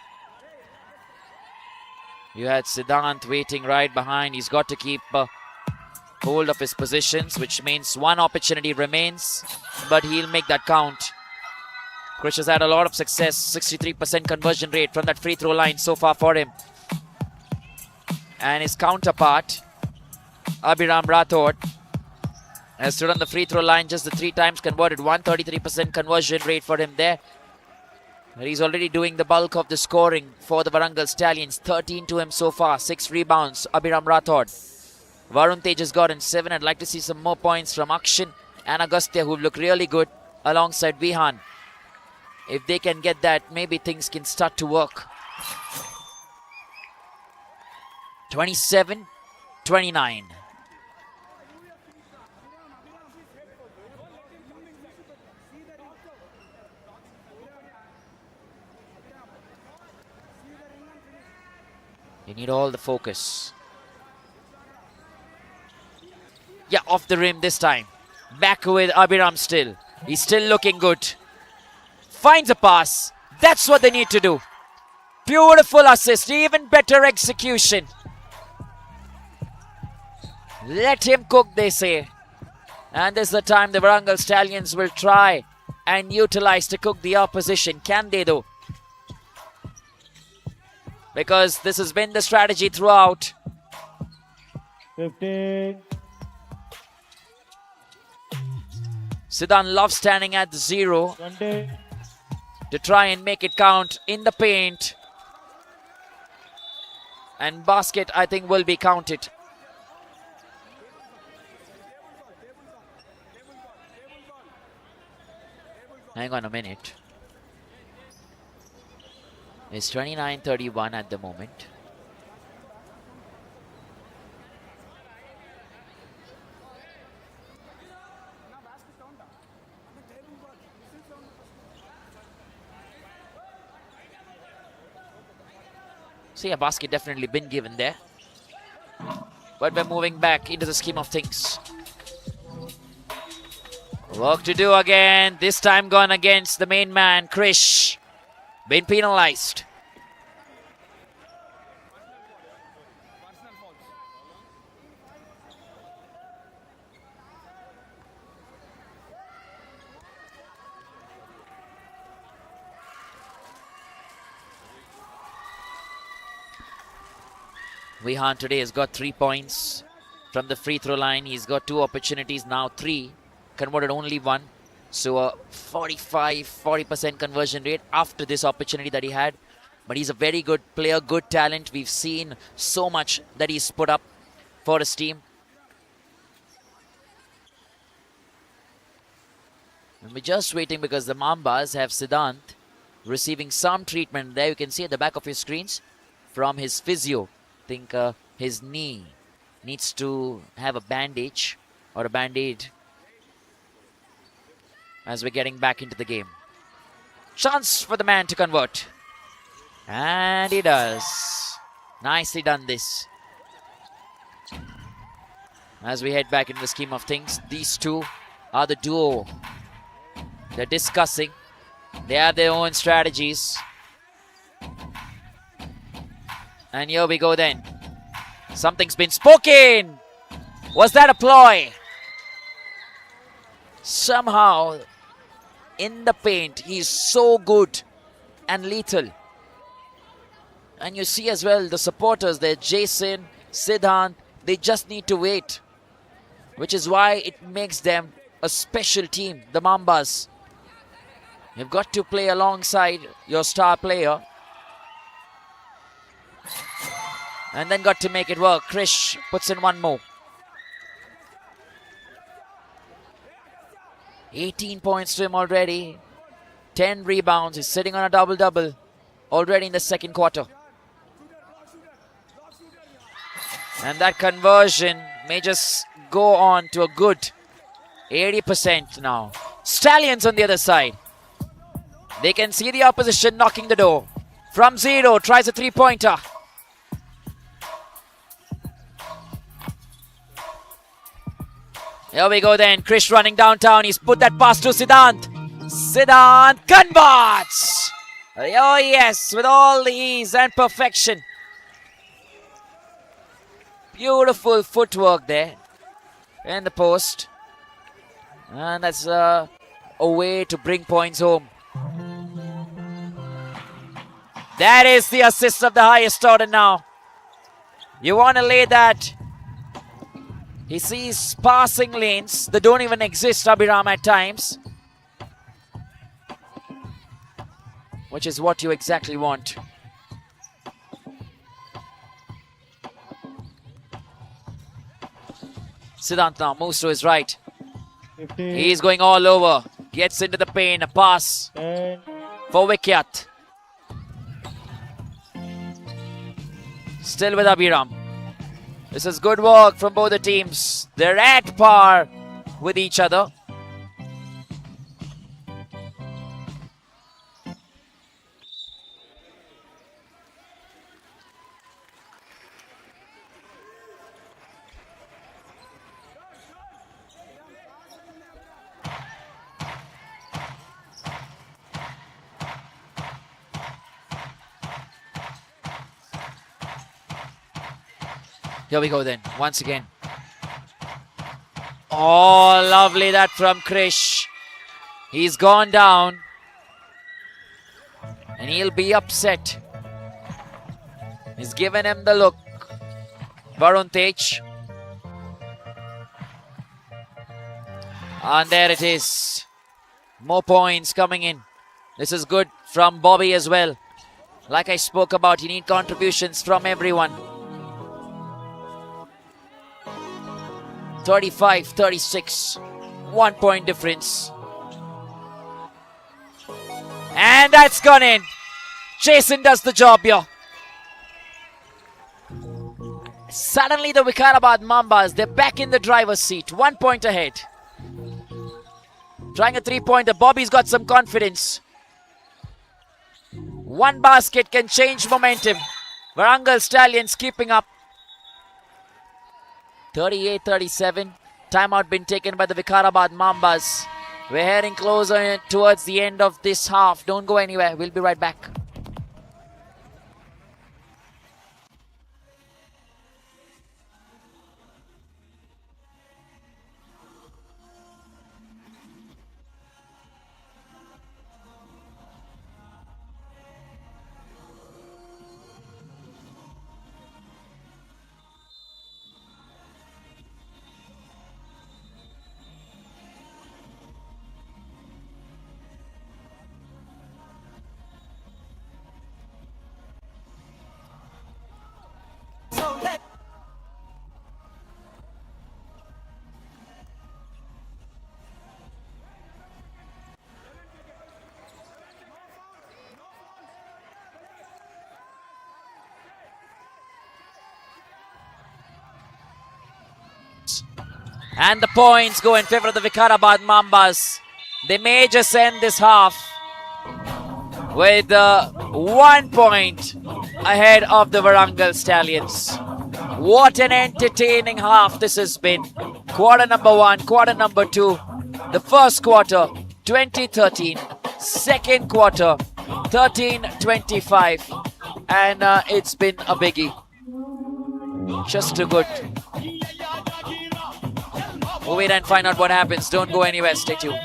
You had Siddhant waiting right behind. He's got to keep hold of his positions, which means one opportunity remains, but he'll make that count. Krish has had a lot of success, 63% conversion rate from that free throw line so far for him. And his counterpart, Abhiram Rathod, Has stood on the free throw line just the 3 times, converted 133% conversion rate for him there. And he's already doing the bulk of the scoring for the Warangal Stallions. 13 to him so far, 6 rebounds. Abhiram Rathod. Varun Tej has gotten 7. I'd like to see some more points from Akshin and Agastya, who look really good alongside Vihan. If they can get that, maybe things can start to work. 27-29. You need all the focus. Yeah, off the rim this time. Back with Abhiram still. He's still looking good. Finds a pass. That's what they need to do. Beautiful assist. Even better execution. Let him cook, they say. And this is the time the Warangal Stallions will try and utilize to cook the opposition. Can they though? Because this has been the strategy throughout. 15. Siddhan loves standing at the 0 20. to try and make it count in the paint. And basket, I think, will be counted. Hang on a minute. It's 29-31 at the moment. See, a basket definitely been given there. But we're moving back into the scheme of things. Work to do again. This time gone against the main man, Krish. Been penalized. Vihan today has got 3 points from the free throw line. He's got 2 opportunities, now 3. Converted only 1. So a 40% conversion rate after this opportunity that he had. But he's a very good player, good talent. We've seen so much that he's put up for his team. And we're just waiting because the Mambas have Siddhant receiving some treatment. There you can see at the back of your screens from his physio. I think his knee needs to have a bandage or a band-aid as we're getting back into the game. Chance for the man to convert. And he does. Nicely done this. As we head back into the scheme of things, these two are the duo. They're discussing. They have their own strategies. And here we go then. Something's been spoken. Was that a ploy? Somehow, in the paint, he's so good and lethal. And you see as well the supporters there, Jason, Siddhant, they just need to wait. Which is why it makes them a special team, the Mambas. You've got to play alongside your star player. And then got to make it work. Krish puts in one more. 18 points to him already. 10 rebounds. He's sitting on a double-double already in the second quarter. And that conversion may just go on to a good 80% now. Stallions on the other side. They can see the opposition knocking the door. From 0, tries a three-pointer. Here we go then. Krish running downtown. He's put that pass to Siddhant. Siddhant converts. Oh yes, with all the ease and perfection. Beautiful footwork there in the post. And that's a way to bring points home. That is the assist of the highest order now. You want to lay that He sees passing lanes that don't even exist, Abhiram, at times. Which is what you exactly want. Siddhant now moves to his right. He's going all over. Gets into the paint. A pass for Vikyat. Still with Abhiram. This is good work from both the teams. They're at par with each other. Here we go then, once again. Oh, lovely that from Krish. He's gone down. And he'll be upset. He's given him the look. Varun Tej. And there it is. More points coming in. This is good from Bobby as well. Like I spoke about, you need contributions from everyone. 35-36, 1 point difference. And that's gone in. Jason does the job here. Suddenly the Vikarabad Mambas, they're back in the driver's seat, 1 point ahead. Trying a three-pointer, Bobby's got some confidence. One basket can change momentum. Warangal Stallions keeping up. 38-37. Timeout been taken by the Vikarabad Mambas. We're heading closer towards the end of this half. Don't go anywhere. We'll be right back. And the points go in favor of the Vikarabad Mambas. They may just end this half with 1 point ahead of the Warangal Stallions. What an entertaining half this has been. Quarter number 1, quarter number 2. The first quarter, 20-13. Second quarter, 13-25. And it's been a biggie. Just too good. We'll wait and find out what happens. Don't go anywhere. Stay tuned.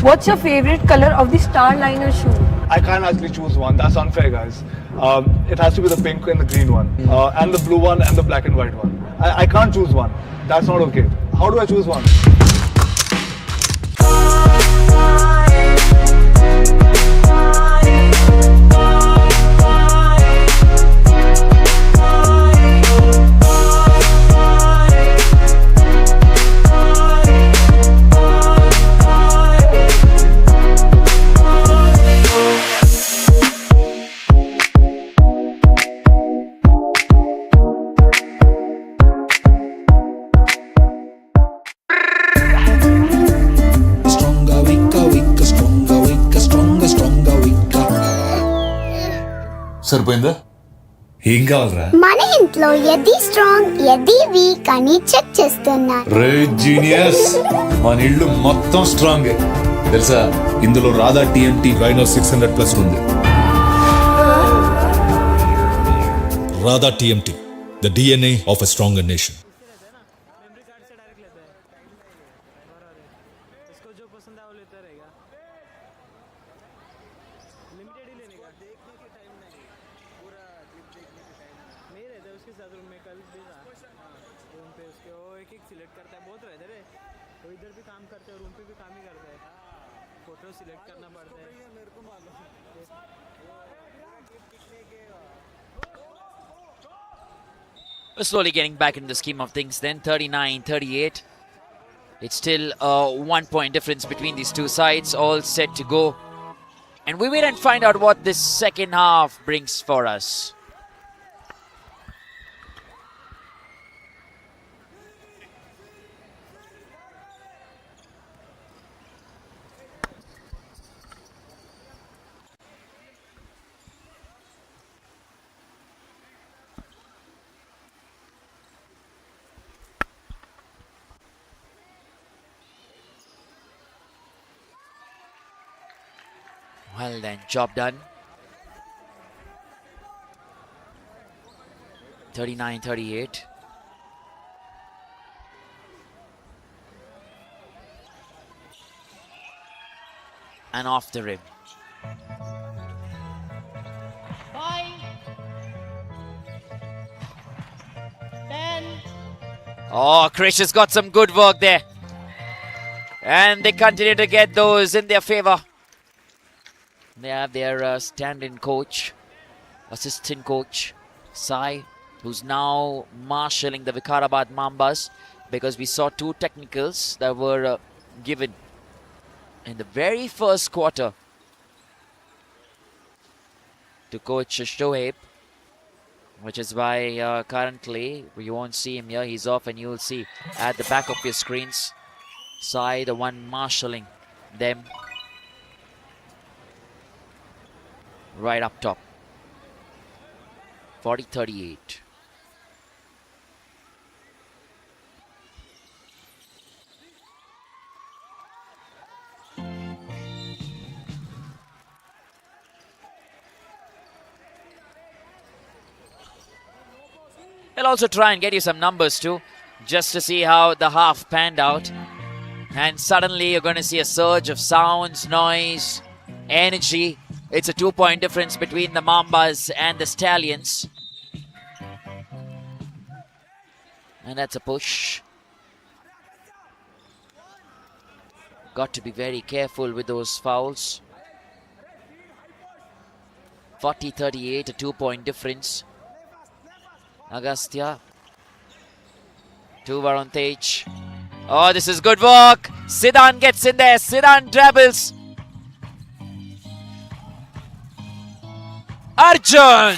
What's your favorite color of the Starliner shoe? I can't actually choose one. That's unfair, guys. It has to be the pink and the green one, and the blue one and the black and white one. I can't choose one. That's not okay. How do I choose one? సరిపోయిందా? ఏం కావాలరా? మన ఇంట్లో ఎది strong ఎది week అని check చేస్తున్నా. రే genius, మన ఇల్లు మొత్తం స్ట్రాంగ్ తెలుసా? ఇందులో రాధా టీఎంటీ రైనో 600+ ఉంది. Radha TMT, the DNA of a stronger nation. We're slowly getting back into the scheme of things then. 39-38. It's still a 1 point difference between these two sides, all set to go. And we wait and find out what this second half brings for us. Well then, job done. 39-38. And off the rim. 5, 10. Oh, Krish has got some good work there. And they continue to get those in their favor. They have their stand-in coach, assistant coach, Sai, who's now marshalling the VIKARABAD Mambas, because we saw 2 technicals that were given in the very first quarter to coach Shoaib, which is why currently you won't see him here. He's off, and you will see at the back of your screens Sai, the one marshalling them right up top. 40-38. I'll also try and get you some numbers too, just to see how the half panned out. And suddenly you're going to see a surge of sounds, noise, energy. It's a 2-point difference between the Mambas and the Stallions. And that's a push. Got to be very careful with those fouls. 40-38, a 2-point difference. Agastya to Varun Tej. Oh, this is good work. Siddhan gets in there. Siddhan dribbles. Arjun!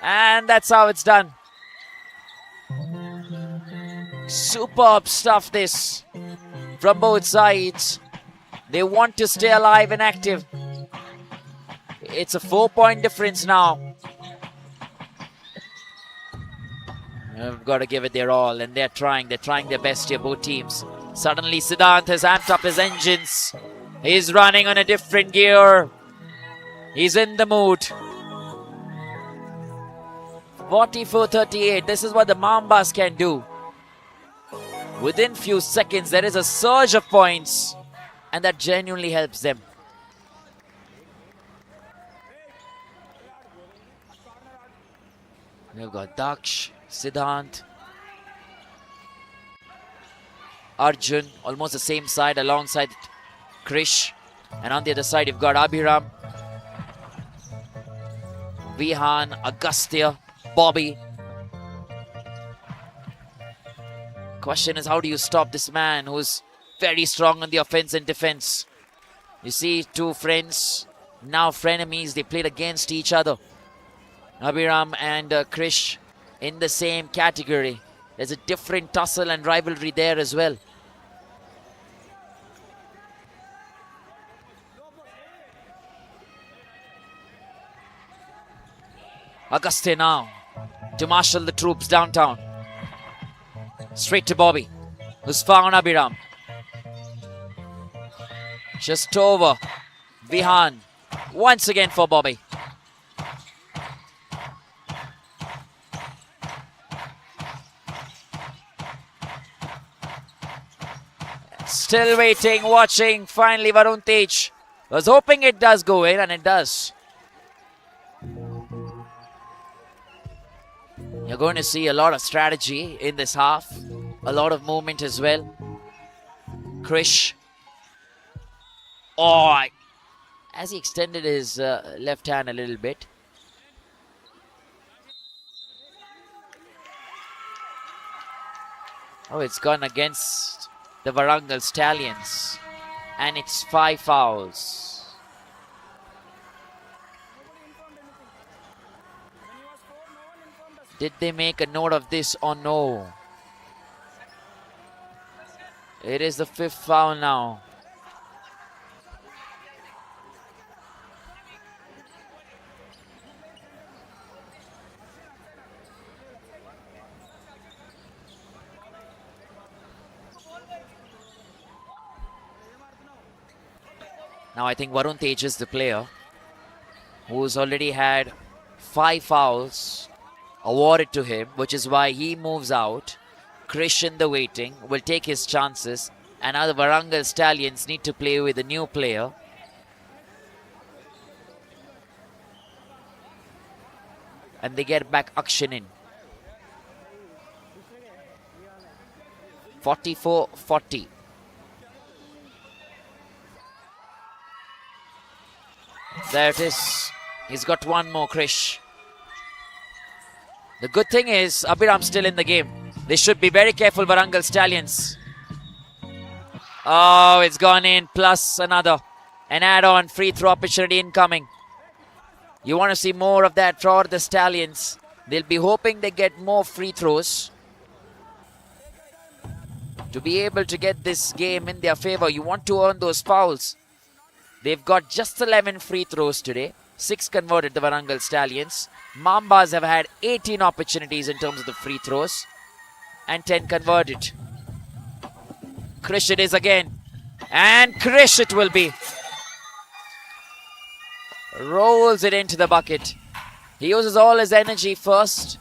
And that's how it's done. Superb stuff this from both sides. They want to stay alive and active. It's a 4-point difference now. They've got to give it their all, and they're trying their best here, both teams. Suddenly Siddhant has amped up his engines. He's running on a different gear. He's in the mood. 44-38. This is what the Mambas can do. Within few seconds, there is a surge of points. and that genuinely helps them. We've got Daksh, Siddhant, Arjun, almost the same side alongside Krish. And on the other side, you've got Abhiram, Vihan, Agastya, Bobby. Question is, how do you stop this man who's very strong on the offense and defense? You see, two friends, now frenemies, they played against each other. Abhiram and Krish in the same category. There's a different tussle and rivalry there as well. Agastya now to marshal the troops downtown. Straight to Bobby, who's found Abhiram. Just over. Vihan once again for Bobby. Still waiting, watching. Finally, Varun Tej was hoping it does go in, and it does. You're going to see a lot of strategy in this half. A lot of movement as well. Krish. Oh, as he extended his left hand a little bit. Oh, it's gone against the Warangal Stallions. And it's 5 fouls. Did they make a note of this or no? It is the 5th foul now. Now I think Varun Tej is the player who's already had 5 fouls awarded to him, which is why he moves out. Krish in the waiting will take his chances, and now the Warangal Stallions need to play with a new player. And they get back Akshin in. 44-40. There it is. He's got one more, Krish. The good thing is, Abhiram's still in the game. They should be very careful, Warangal Stallions. Oh, it's gone in, plus another. An add-on free throw opportunity incoming. You want to see more of that for the Stallions. They'll be hoping they get more free throws to be able to get this game in their favor. You want to earn those fouls. They've got just 11 free throws today. 6 converted, the Warangal Stallions. Mambas have had 18 opportunities in terms of the free throws. And 10 converted. Krish it is again. And Krish it will be. Rolls it into the bucket. He uses all his energy first.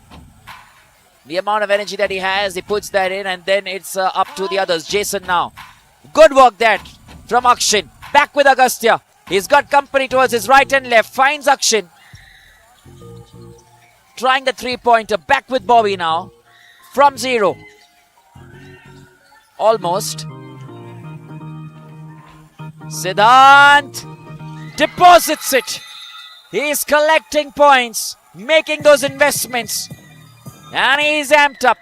The amount of energy that he has, he puts that in, and then it's up to the others. Jason now. Good work there from Akshin. Back with Agastya. He's got company towards his right and left. Finds Akshin. Trying the three-pointer. Back with Bobby now. From 0. Almost. Siddhant deposits it. He's collecting points. Making those investments. And he's amped up.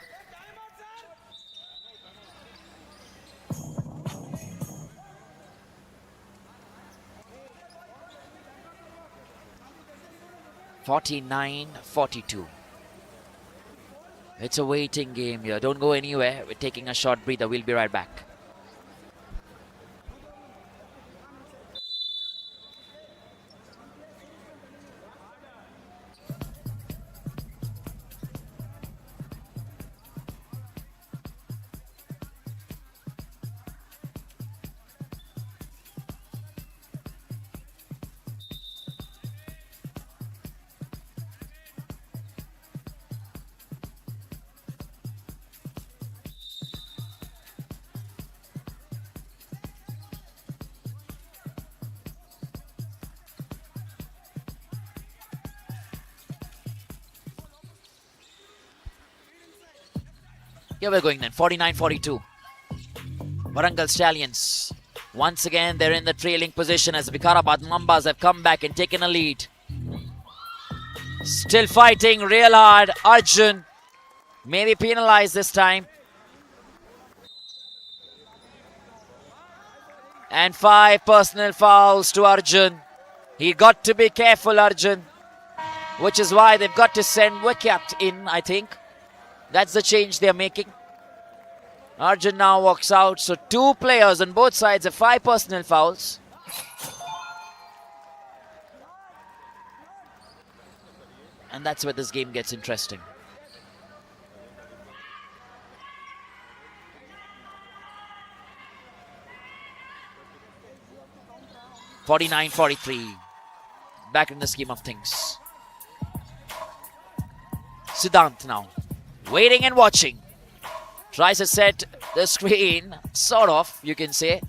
(49-42). It's a waiting game here. Don't go anywhere. We're taking a short breather. We'll be right back. Here we're going then, 49-42. Warangal Stallions. Once again, they're in the trailing position as VIKARABAD Mambas have come back and taken a lead. Still fighting real hard. Arjun maybe penalized this time. And 5 personal fouls to Arjun. He got to be careful, Arjun. Which is why they've got to send Wikat in, I think. That's the change they're making. Arjun now walks out. So 2 players on both sides have 5 personal fouls. And that's where this game gets interesting. (49-43). Back in the scheme of things. Siddhant now. Waiting and watching. Tries to set the screen. Sort of, you can say.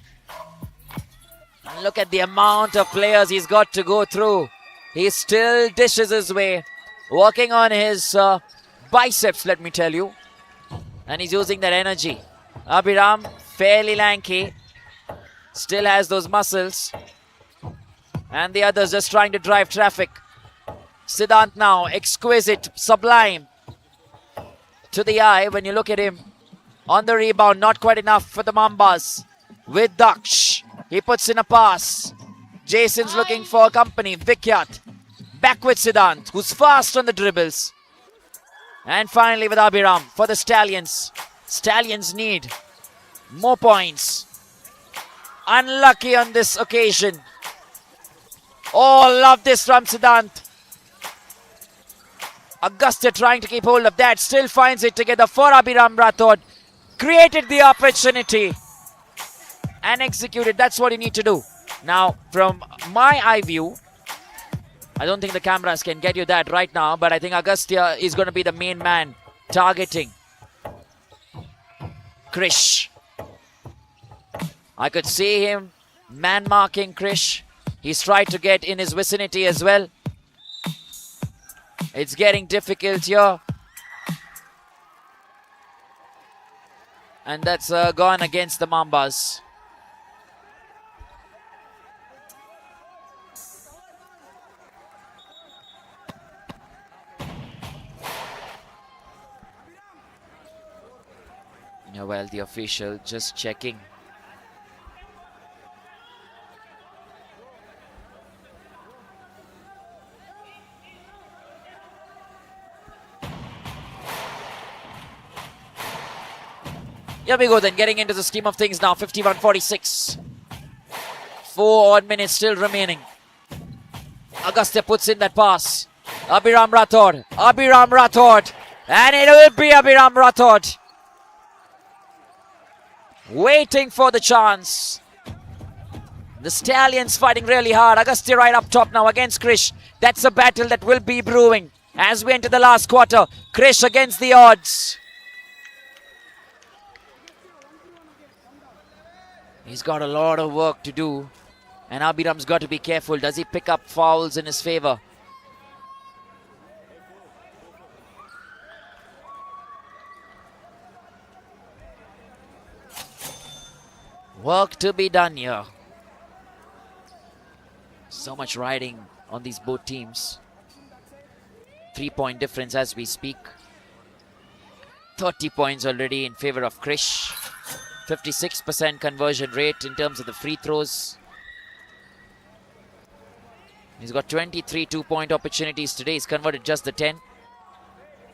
And look at the amount of players he's got to go through. He still dishes his way. Working on his biceps, let me tell you. And he's using that energy. Abhiram, fairly lanky. Still has those muscles. And the others just trying to drive traffic. Siddhant now, exquisite, sublime. To the eye when you look at him. On the rebound, not quite enough for the Mambas. With Daksh, he puts in a pass. Jason's looking for company. Vikyat. Back with Siddhant, who's fast on the dribbles. And finally with Abhiram for the Stallions. Stallions need more points. Unlucky on this occasion. Oh, love this from Siddhant. Augusta trying to keep hold of that. Still finds it together for Abhiram Rathod. Created the opportunity. And executed. That's what you need to do. Now, from my eye view, I don't think the cameras can get you that right now, but I think Agastya is going to be the main man targeting Krish. I could see him man marking Krish. He's tried to get in his vicinity as well. It's getting difficult here. And that's gone against the Mambas. Yeah, well, the official just checking. Here we go then, getting into the scheme of things now, 51-46. 4 odd minutes still remaining. Agastya puts in that pass. Abhiram Rathod. Abhiram Rathod. And it will be Abhiram Rathod. Waiting for the chance. The Stallions fighting really hard. Agastya right up top now against Krish. That's a battle that will be brewing as we enter the last quarter. Krish against the odds. He's got a lot of work to do. And Abhiram's got to be careful. Does he pick up fouls in his favor? Work to be done here. So much riding on these both teams. 3-point difference as we speak. 30 points already in favor of Krish. 56% conversion rate in terms of the free throws. He's got 23 2-point opportunities today. He's converted just the 10.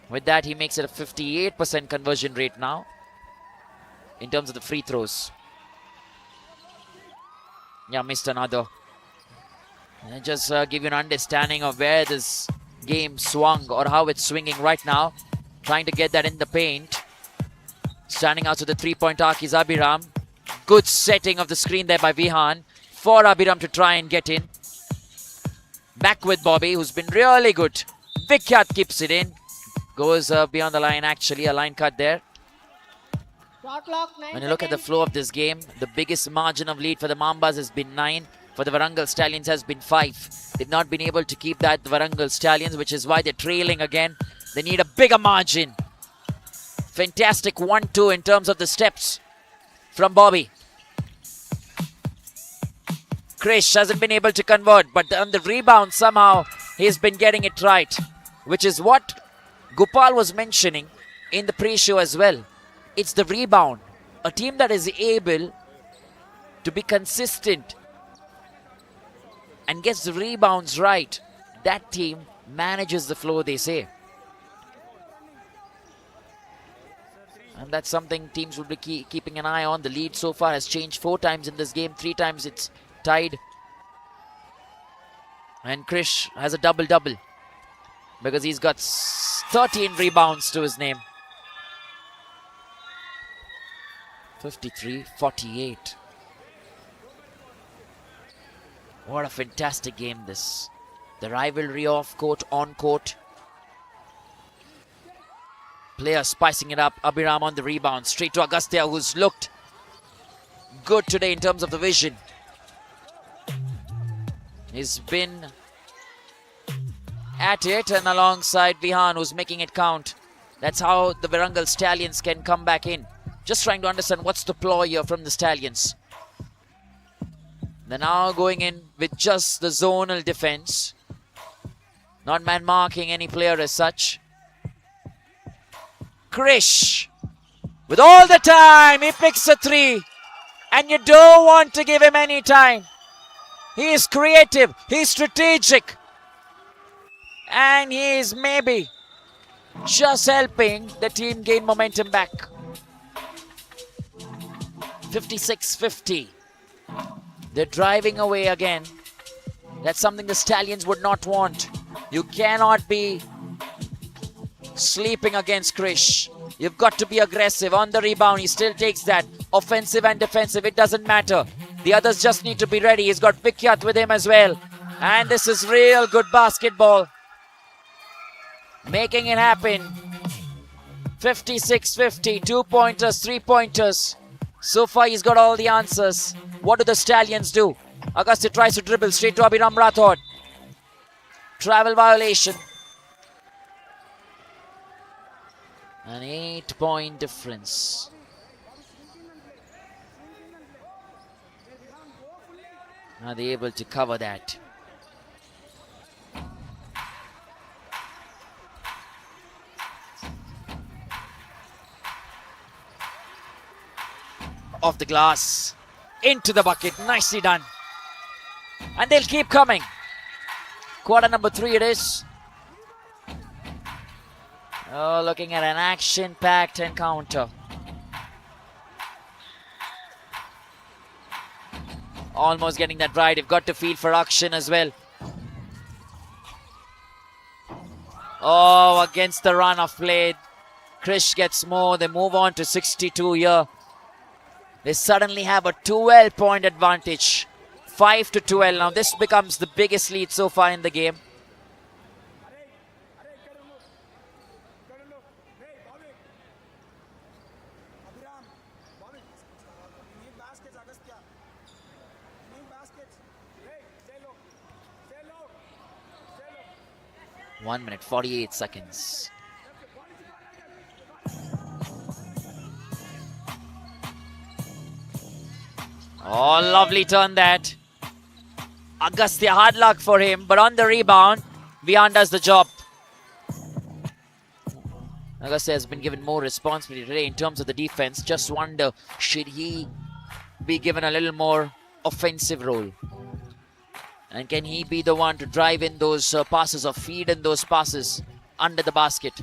With that, he makes it a 58% conversion rate now in terms of the free throws. Yeah, missed another. And just give you an understanding of where this game swung or how it's swinging right now. Trying to get that in the paint. Standing out to the 3-point arc is Abhiram. Good setting of the screen there by Vihan for Abhiram to try and get in. Back with Bobby, who's been really good. Vikyat keeps it in. Goes beyond the line, actually. A line cut there. When you look at the flow of this game, the biggest margin of lead for the Mambas has been 9. For the Warangal Stallions has been 5. They've not been able to keep that, the Warangal Stallions, which is why they're trailing again. They need a bigger margin. Fantastic 1-2 in terms of the steps from Bobby. Krish hasn't been able to convert, but on the rebound somehow he's been getting it right, which is what Gopal was mentioning in the pre-show as well. It's the rebound. A team that is able to be consistent and gets the rebounds right, that team manages the flow, they say. And that's something teams will be keeping an eye on. The lead so far has changed 4 times in this game. 3 times it's tied. And Krish has a double-double because he's got 13 rebounds to his name. 53-48. What a fantastic game this. The rivalry off court, on court. Players spicing it up. Abhiram on the rebound. Straight to Agastya, who's looked good today in terms of the vision. He's been at it, and alongside Vihan, who's making it count. That's how the Warangal Stallions can come back in. Just trying to understand what's the ploy here from the Stallions. They're now going in with just the zonal defense. Not man marking any player as such. Krish, with all the time, he picks a 3. And you don't want to give him any time. He is creative, he's strategic. And he is maybe just helping the team gain momentum back. 56-50. They're driving away again. That's something the Stallions would not want. You cannot be sleeping against Krish. You've got to be aggressive. On the rebound, he still takes that. Offensive and defensive, it doesn't matter. The others just need to be ready. He's got Vikyat with him as well. And this is real good basketball. Making it happen. 56-50. 2-pointers, 3-pointers. So far, he's got all the answers. What do the Stallions do? Agastya tries to dribble straight to Abhiram Rathod. Travel violation. An 8-point difference. Are they able to cover that? Off the glass. Into the bucket. Nicely done. And they'll keep coming. Quarter number 3 it is. Oh, looking at an action-packed encounter. Almost getting that right. You've got to feel for action as well. Oh, against the run of play. Krish gets more. They move on to 62 here. They suddenly have a 12-point advantage. 5-12. Now this becomes the biggest lead so far in the game. One minute, 48 seconds. Oh, lovely turn that. Agastya, hard luck for him, but on the rebound, Vihan does the job. Agastya has been given more responsibility today in terms of the defense. Just wonder, should he be given a little more offensive role? And can he be the one to drive in those passes or feed in those passes under the basket?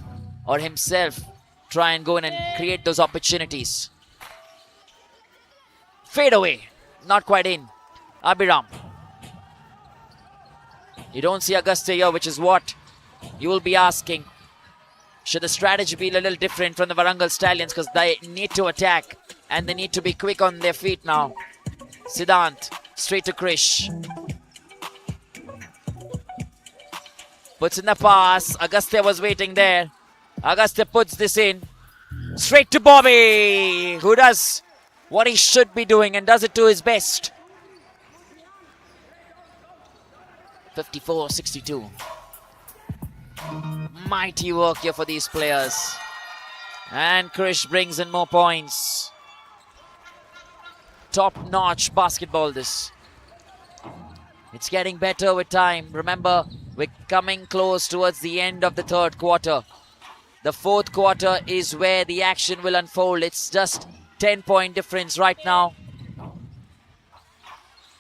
Or himself try and go in and create those opportunities? Fade away. Not quite in. Abhiram. You don't see Agastya here, which is what you will be asking. Should the strategy be a little different from the Warangal Stallions, because they need to attack and they need to be quick on their feet now. Siddhant, straight to Krish. Puts in the pass. Agastya was waiting there. Agastya puts this in. Straight to Bobby, who does what he should be doing and does it to his best. 54-62. Mighty work here for these players. And Krish brings in more points. Top-notch basketball this. It's getting better with time. Remember, we're coming close towards the end of the third quarter. The fourth quarter is where the action will unfold. It's just 10-point difference right now.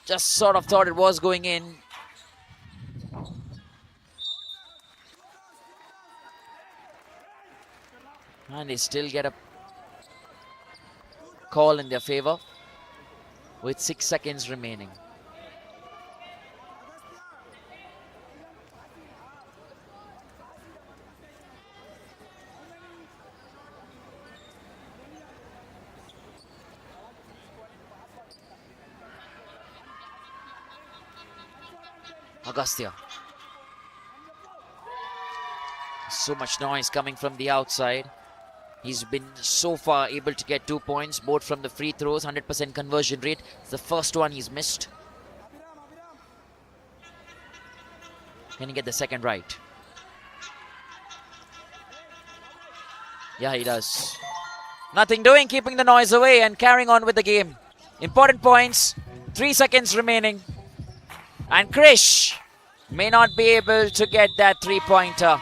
Just sort of thought it was going in. And they still get a call in their favor with 6 seconds remaining. Agastya. So much noise coming from the outside. He's been so far able to get 2 points, both from the free throws, 100% conversion rate. It's the first one he's missed. Can he get the second right? Yeah, he does. Nothing doing, keeping the noise away and carrying on with the game. Important points, 3 seconds remaining. And Krish may not be able to get that three-pointer.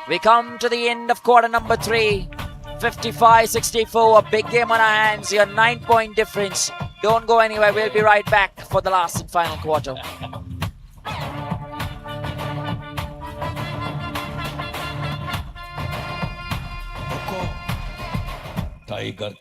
We come to the end of quarter number 3. 55-64, a big game on our hands here, 9-point difference. Don't go anywhere, we'll be right back for the last and final quarter. Tiger.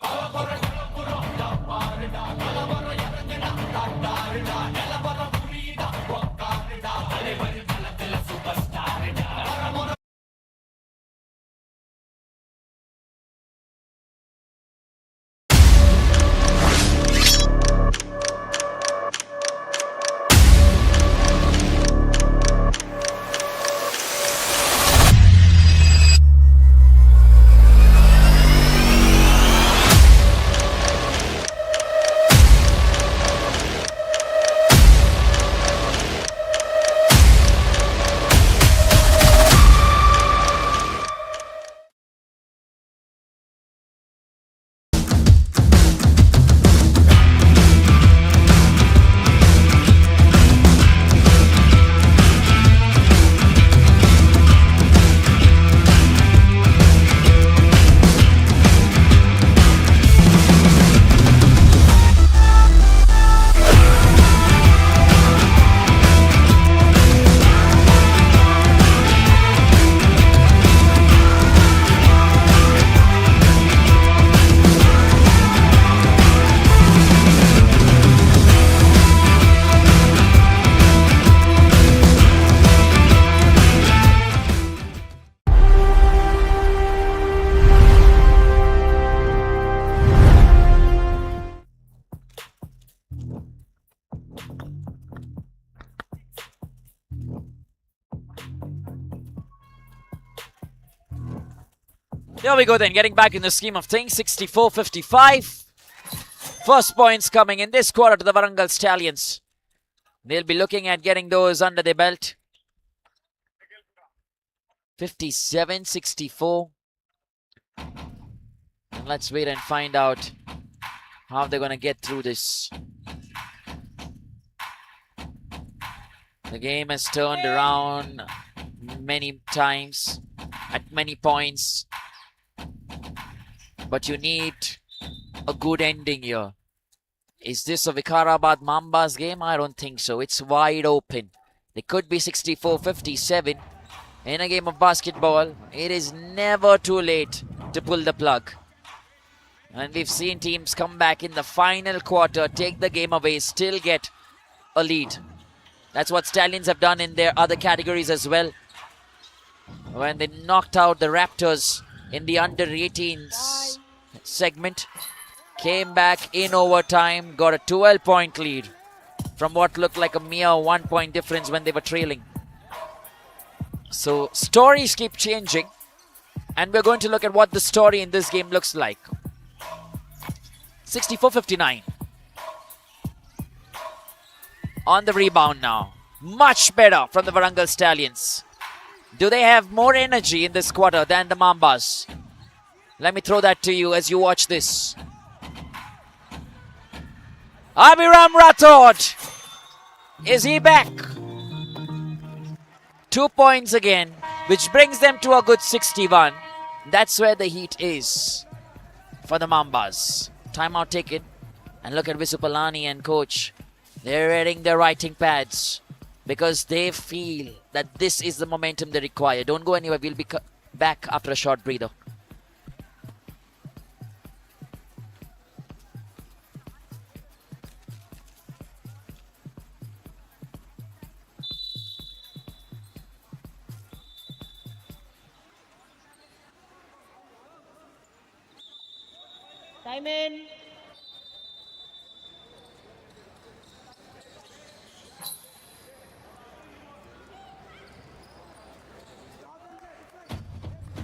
Here we go then, getting back in the scheme of things, 64-55. First points coming in this quarter to the Warangal Stallions. They'll be looking at getting those under their belt. 57-64. And let's wait and find out how they're going to get through this. The game has turned around many times, at many points. But you need a good ending here. Is this a VIKARABAD Mambas game? I don't think so. It's wide open. It could be 64-57. In a game of basketball, it is never too late to pull the plug. And we've seen teams come back in the final quarter, take the game away, still get a lead. That's what Stallions have done in their other categories as well. When they knocked out the Raptors in the under-18s segment, came back in overtime, got a 12-point lead from what looked like a mere 1-point difference when they were trailing. So stories keep changing, and we're going to look at what the story in this game looks like. 64-59. On the rebound now. Much better from the Warangal Stallions. Do they have more energy in this quarter than the Mambas? Let me throw that to you as you watch this. Abhiram Rathod. Is he back? 2 points again, which brings them to a good 61. That's where the heat is for the Mambas. Timeout taken. And look at Visupalani and coach. They're reading their writing pads because they feel that this is the momentum they require. Don't go anywhere. We'll be back after a short breather. Time in.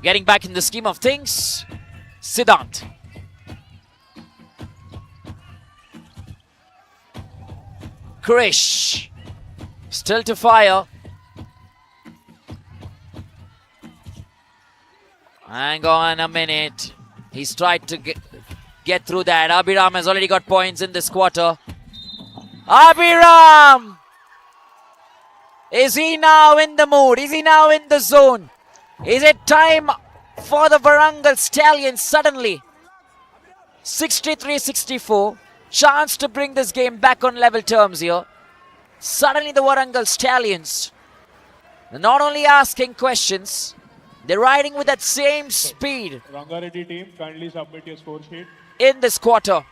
Getting back in the scheme of things, Siddhant. Krish. Still to fire. Hang on a minute. He's tried to get through that. Abhiram has already got points in this quarter. Abhiram! Is he now in the mood? Is he now in the zone? Is it time for the Warangal Stallions suddenly? 63-64. Chance to bring this game back on level terms here. Suddenly the Warangal Stallions, they're not only asking questions, they're riding with that same speed. Rangareddy team, kindly submit your score sheet. In this quarter.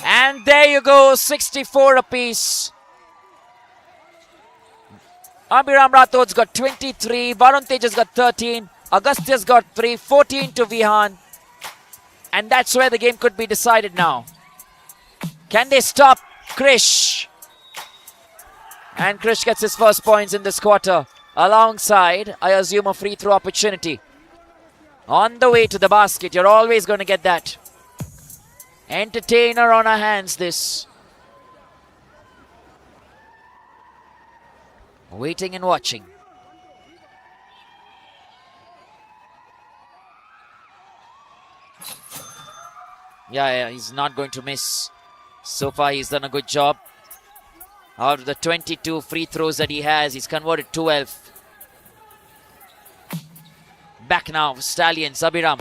And there you go, 64 apiece. Abhiram Rathod's got 23, Varun Tej has got 13, Agastya's got 3, 14 to Vihan. And that's where the game could be decided now. Can they stop Krish? And Krish gets his first points in this quarter. Alongside, I assume, a free throw opportunity. On the way to the basket, you're always going to get that. Entertainer on our hands, this. Waiting and watching. Yeah, he's not going to miss. So far, he's done a good job. Out of the 22 free throws that he has, he's converted 12. Back now, Stallions, Abhiram.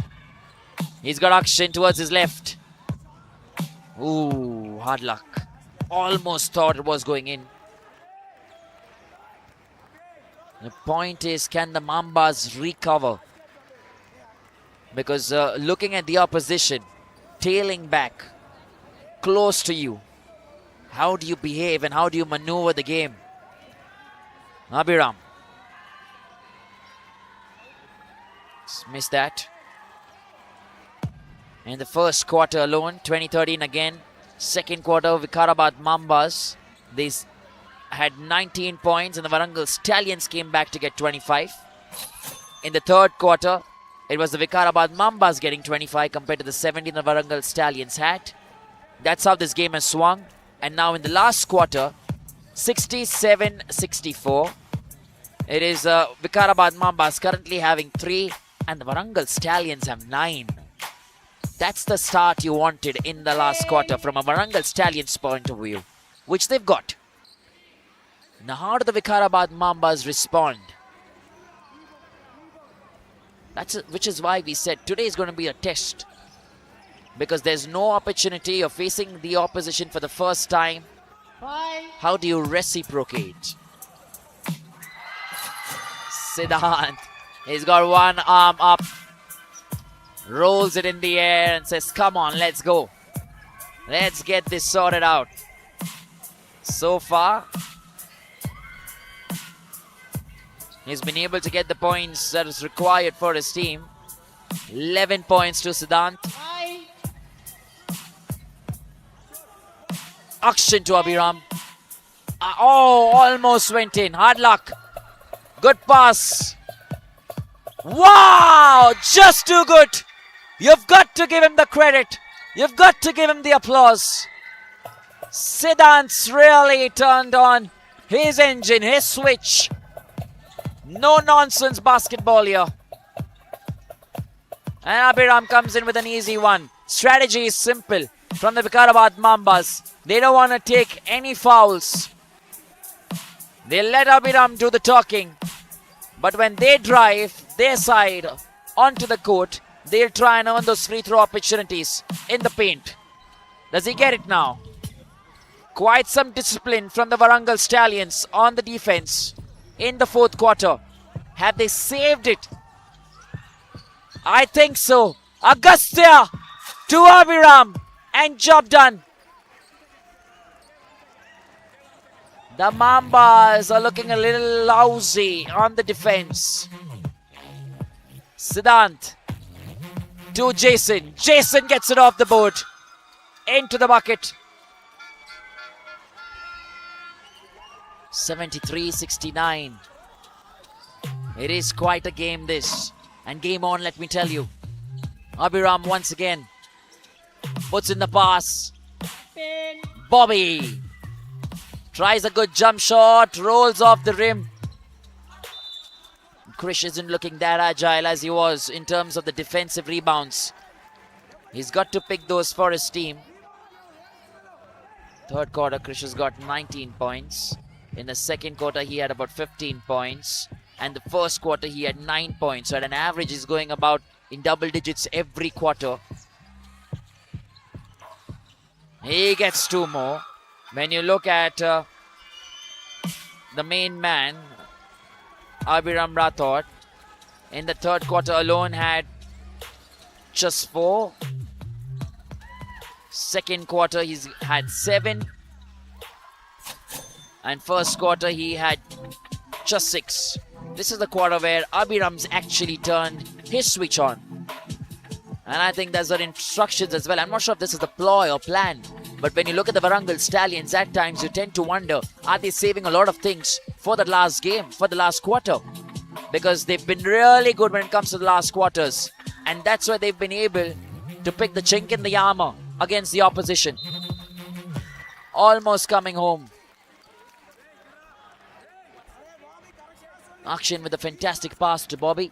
He's got action towards his left. Ooh, hard luck. Almost thought it was going in. The point is, can the Mambas recover? Because looking at the opposition, tailing back, close to you, how do you behave and how do you maneuver the game? Abhiram. Missed that. In the first quarter alone, 2013 again. Second quarter, VIKARABAD MAMBAS. They had 19 points and the Warangal Stallions came back to get 25. In the third quarter, it was the VIKARABAD MAMBAS getting 25 compared to the 17 the Warangal Stallions had. That's how this game has swung. And now in the last quarter, 67-64. It is VIKARABAD MAMBAS currently having 3 and the Warangal Stallions have 9. That's the start you wanted in the last quarter from a Warangal Stallions point of view, which they've got. Now how do the VIKARABAD MAMBAS respond? Which is why we said today is going to be a test. Because there's no opportunity of facing the opposition for the first time. How do you reciprocate? Siddhant, he's got one arm up, rolls it in the air and says, come on, let's go. Let's get this sorted out. So far, he's been able to get the points that is required for his team. 11 points to Siddhant. Action to Abhiram. Oh, almost went in. Hard luck. Good pass. Wow, just too good. You've got to give him the credit. You've got to give him the applause. Siddhant's really turned on his engine, his switch. No nonsense basketball here. And Abhiram comes in with an easy one. Strategy is simple from the VIKARABAD Mambas. They don't want to take any fouls. They let Abhiram do the talking. But when they drive their side onto the court, they'll try and earn those free throw opportunities in the paint. Does he get it now? Quite some discipline from the Warangal Stallions on the defense in the fourth quarter. Have they saved it? I think so. Agastya to Abhiram and job done. The Mambas are looking a little lousy on the defense. Siddhant to Jason. Jason gets it off the board. Into the bucket. 73-69. It is quite a game this. And game on, let me tell you. Abhiram once again puts in the pass. Bobby tries a good jump shot, rolls off the rim. Krish isn't looking that agile as he was in terms of the defensive rebounds. He's got to pick those for his team. Third quarter, Krish has got 19 points. In the second quarter, he had about 15 points. And the first quarter, he had 9 points. So at an average, he's going about in double digits every quarter. He gets 2 more. When you look at the main man, Abhiram Rathod, in the third quarter alone had just 4. Second quarter, he's had 7. And first quarter, he had just 6. This is the quarter where Abhiram's actually turned his switch on. And I think there's instructions as well. I'm not sure if this is the ploy or plan. But when you look at the Warangal Stallions, at times you tend to wonder, are they saving a lot of things for the last game, for the last quarter? Because they've been really good when it comes to the last quarters. And that's why they've been able to pick the chink in the armor against the opposition. Almost coming home. Akshin with a fantastic pass to Bobby.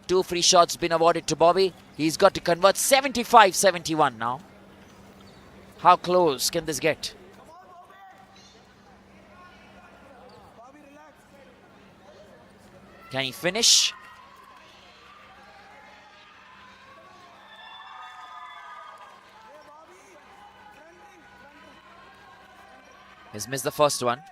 2 free shots been awarded to Bobby. He's got to convert 75-71 now. How close can this get? Can he finish? He's missed the first one.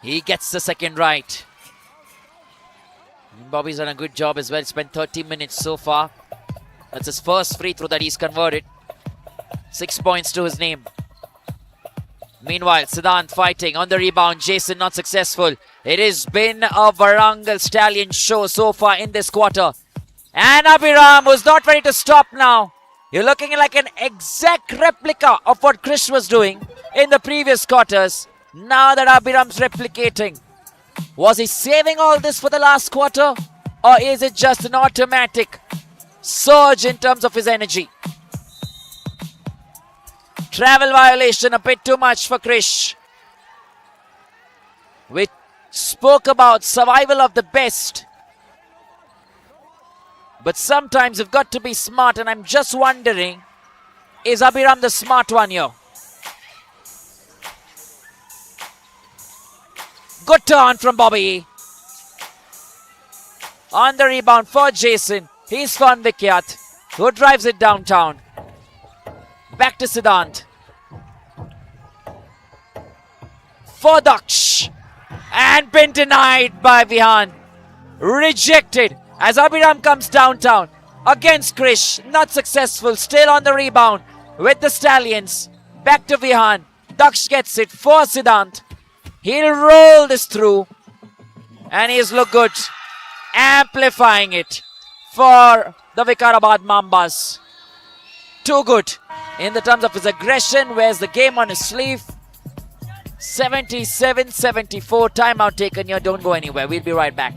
He gets the second right. Bobby's done a good job as well. Spent 30 minutes so far. That's his first free throw that he's converted. 6 points to his name. Meanwhile, Siddhant fighting on the rebound. Jason not successful. It has been a Warangal Stallion show so far in this quarter. And Abhiram was not ready to stop now. You're looking like an exact replica of what Krish was doing in the previous quarters. Now that Abhiram's replicating. Was he saving all this for the last quarter? Or is it just an automatic surge in terms of his energy? Travel violation, a bit too much for Krish. We spoke about survival of the best. But sometimes you've got to be smart, and I'm just wondering, is Abhiram the smart one here? Good turn from Bobby. On the rebound for Jason. He's found Vikyat, who drives it downtown. Back to Siddhant. For Daksh. And been denied by Vihan. Rejected as Abhiram comes downtown against Krish. Not successful. Still on the rebound with the Stallions. Back to Vihan. Daksh gets it for Siddhant. He'll roll this through. And he's looked good. Amplifying it for the VIKARABAD Mambas. Too good in the terms of his aggression. Wears the game on his sleeve. 77-74. Timeout taken here. Don't go anywhere. We'll be right back.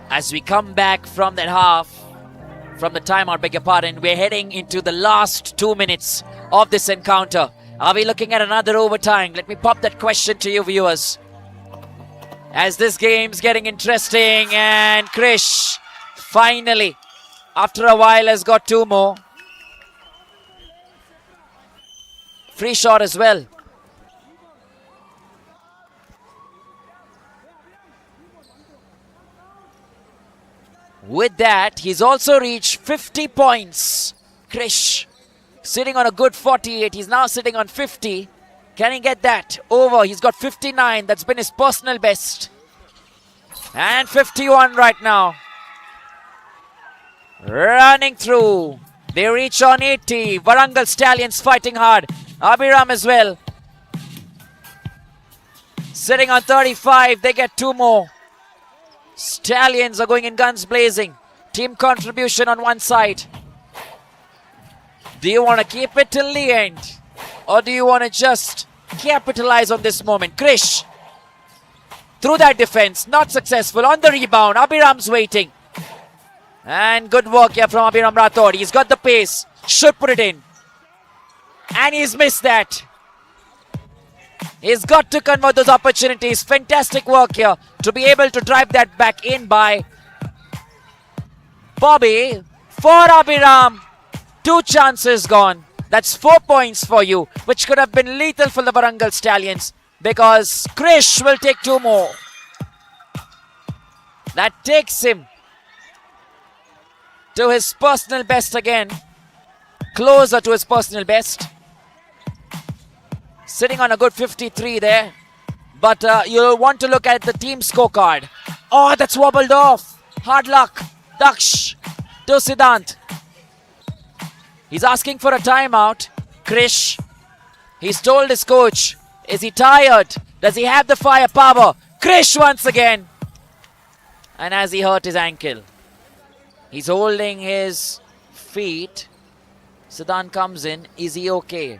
As we come back from that half, from the timeout, beg your pardon, we're heading into the last 2 minutes of this encounter. Are we looking at another overtime? Let me pop that question to you viewers. As this game's getting interesting, and Krish finally, after a while, has got 2 more. Free shot as well. With that, he's also reached 50 points. Krish sitting on a good 48. He's now sitting on 50. Can he get that over? He's got 59. That's been his personal best. And 51 right now. Running through. They reach on 80. Warangal Stallions fighting hard. Abhiram as well. Sitting on 35. They get 2 more. Stallions are going in guns blazing. Team contribution on one side. Do you want to keep it till the end? Or do you want to just capitalize on this moment? Krish, through that defense, not successful. On the rebound, Abhiram's waiting. And good work here from Abhiram Rathod. He's got the pace. Should put it in. And he's missed that. He's got to convert those opportunities. Fantastic work here to be able to drive that back in by Bobby. For Abhiram, 2 chances gone. That's 4 points for you, which could have been lethal for the Warangal Stallions, because Krish will take 2 more. That takes him to his personal best again. Closer to his personal best. Sitting on a good 53 there. But you'll want to look at the team scorecard. Oh, that's wobbled off. Hard luck. Daksh to Siddhant. He's asking for a timeout. Krish. He's told his coach. Is he tired? Does he have the firepower? Krish once again. And as he hurt his ankle. He's holding his feet. Siddhant comes in. Is he okay?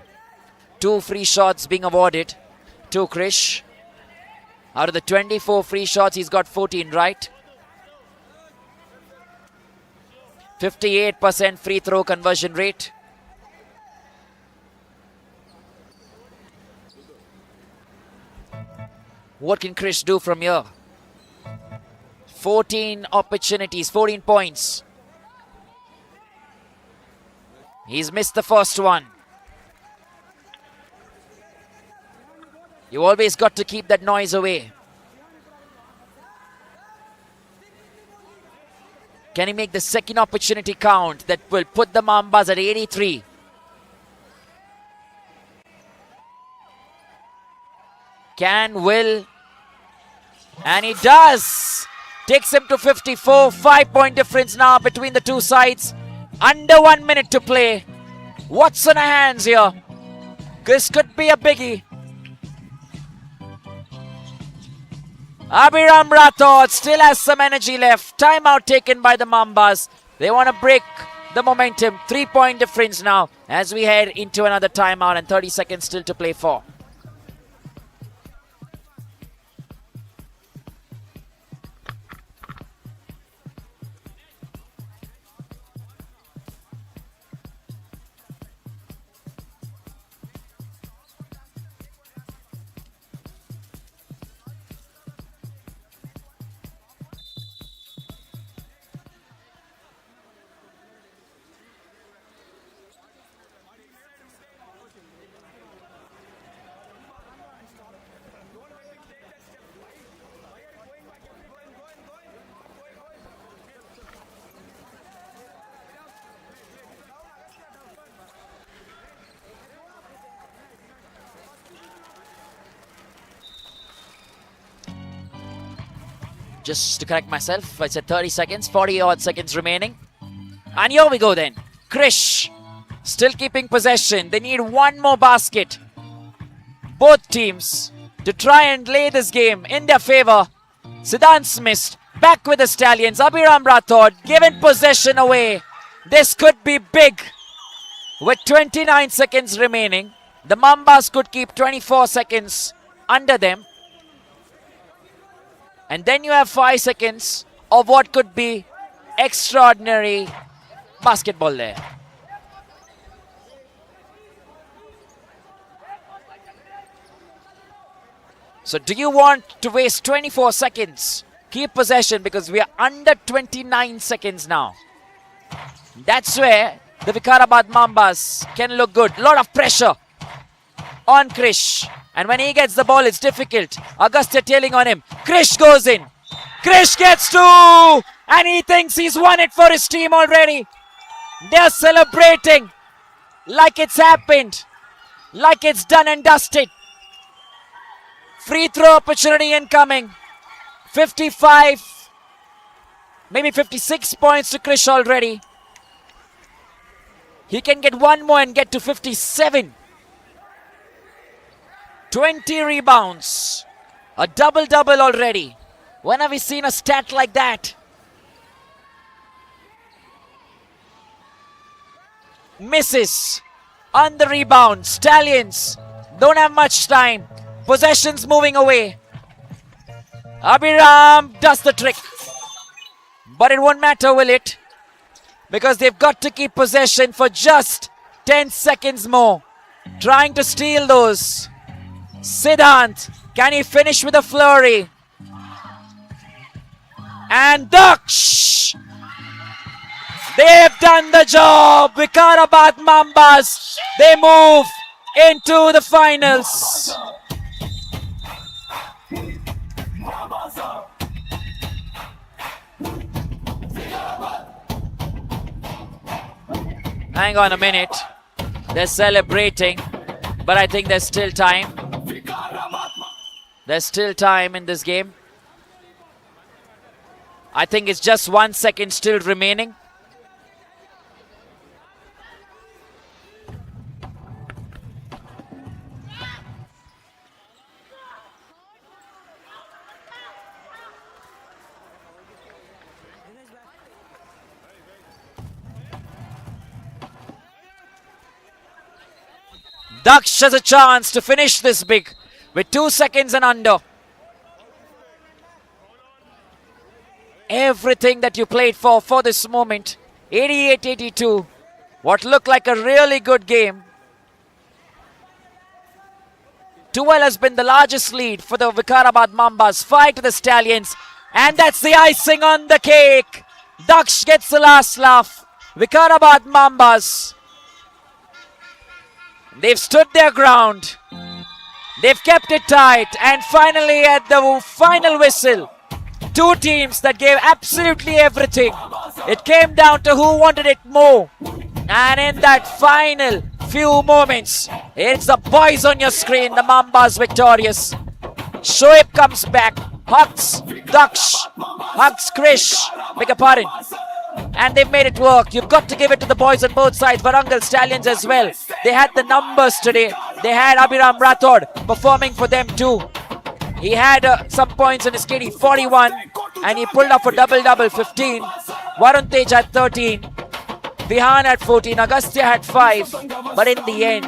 2 free shots being awarded to Krish. Out of the 24 free shots, he's got 14 right. 58% free throw conversion rate. What can Krish do from here? 14 opportunities, 14 points. He's missed the first one. You always got to keep that noise away. Can he make the second opportunity count? That will put the Mambas at 83. Can, will, and he does. Takes him to 54. 5-point difference now between the two sides. Under 1 minute to play. What's on our hands here? This could be a biggie. Abhiram Rathod still has some energy left. Timeout taken by the Mambas. They want to break the momentum. 3-point difference now as we head into another timeout and 30 seconds still to play for. Just to correct myself, I said 30 seconds, 40 odd seconds remaining. And here we go then. Krish still keeping possession. They need one more basket. Both teams to try and lay this game in their favor. Siddhant's missed. Back with the Stallions. Abhiram Rathod giving possession away. This could be big. With 29 seconds remaining, the Mambas could keep 24 seconds under them. And then you have 5 seconds of what could be extraordinary basketball there. So do you want to waste 24 seconds? Keep possession because we are under 29 seconds now. That's where the Vikarabad Mambas can look good. A lot of pressure on Krish. And when he gets the ball, it's difficult. Agastya tailing on him. Krish goes in. Krish gets two! And he thinks he's won it for his team already. They're celebrating like it's happened. Like it's done and dusted. Free throw opportunity incoming. 55, maybe 56 points to Krish already. He can get one more and get to 57. 20 rebounds. A double-double already. When have we seen a stat like that? Misses on the rebound. Stallions don't have much time. Possessions moving away. Abhiram does the trick. But it won't matter, will it? Because they've got to keep possession for just 10 seconds more. Trying to steal those. Siddhant, can he finish with a flurry? And Daksh! They've done the job. Vikarabad Mambas, they move into the finals. Hang on a minute. They're celebrating, but I think there's still time. There's still time in this game. I think it's just 1 second still remaining. Daksh has a chance to finish this big with 2 seconds and under. Everything that you played for this moment. 88-82. What looked like a really good game. 12 has been the largest lead for the Vikarabad Mambas. 5 to the Stallions. And that's the icing on the cake. Daksh gets the last laugh. Vikarabad Mambas. They've stood their ground. They've kept it tight. And finally at the final whistle, two teams that gave absolutely everything. It came down to who wanted it more. And in that final few moments, it's the boys on your screen, the Mambas victorious. Shoaib comes back, hugs Daksh, hugs Krish, beg your pardon. And they've made it work. You've got to give it to the boys on both sides. Warangal Stallions as well. They had the numbers today. They had Abhiram Rathod performing for them too. He had some points in his KD, 41. And he pulled off a double-double, 15. Varun Tej had 13. Vihan had 14. Agastya had 5. But in the end,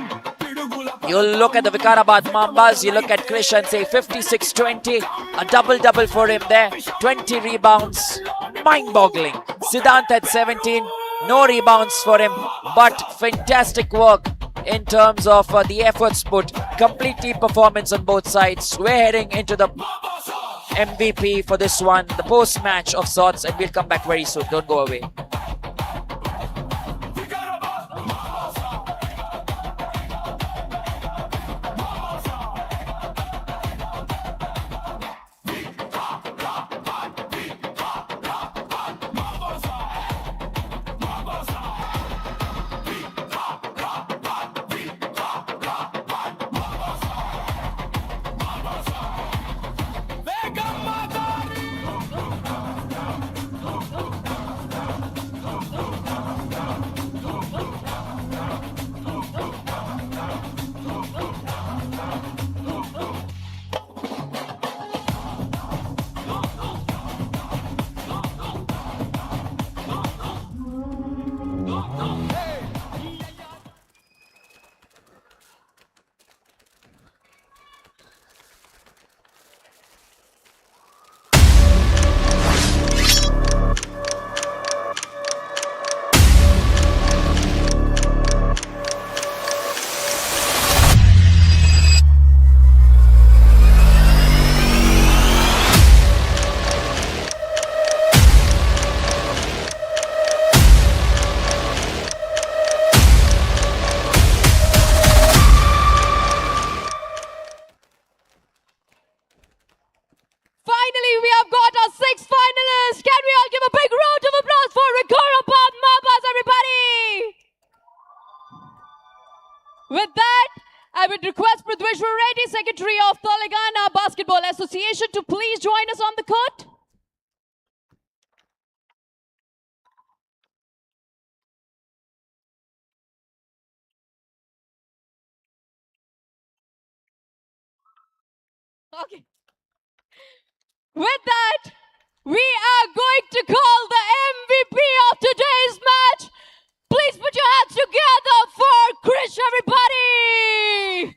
you look at the Vikarabad Mambas, you look at Krish and say 56-20. A double-double for him there. 20 rebounds. Mind-boggling. Siddhant had 17. No rebounds for him. But fantastic work in terms of the efforts put. Complete team performance on both sides. We're heading into the MVP for this one. The post-match of sorts. And we'll come back very soon. Don't go away. that, I would request Prithvishwar Reddy, Secretary of Telangana Basketball Association, to please join us on the court. Okay. With that, we are going to call the MVP of today's match. Please put your hands together for Krish, everybody.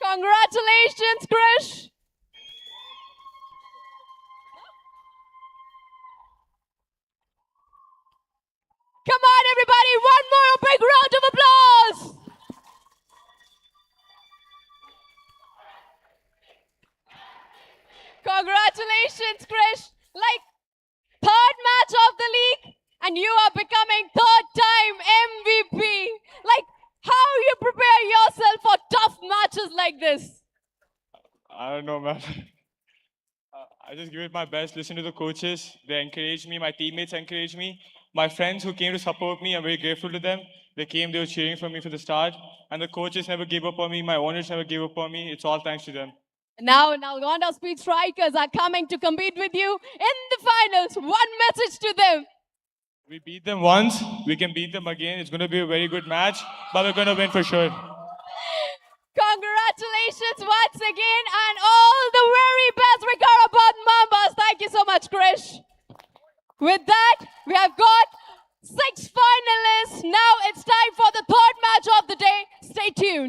Congratulations, Krish. Come on, everybody, one more big round of applause. Congratulations, Krish. Like, third match of the league, and you are becoming third-time MVP. Like, how you prepare yourself for tough matches like this? I don't know, man. I just give it my best, listen to the coaches. They encourage me, my teammates encourage me. My friends who came to support me, I'm very grateful to them. They came, they were cheering for me for the start. And the coaches never gave up on me, my owners never gave up on me. It's all thanks to them. Now Nalgonda Speed Strikers are coming to compete with you in the finals. One message to them. We beat them once, we can beat them again. It's going to be a very good match, but we're going to win for sure. Congratulations once again, and all the very best, VIKARABAD Mambas. Thank you so much, Krish. With that, we have got 6 finalists. Now it's time for the third match of the day. Stay tuned.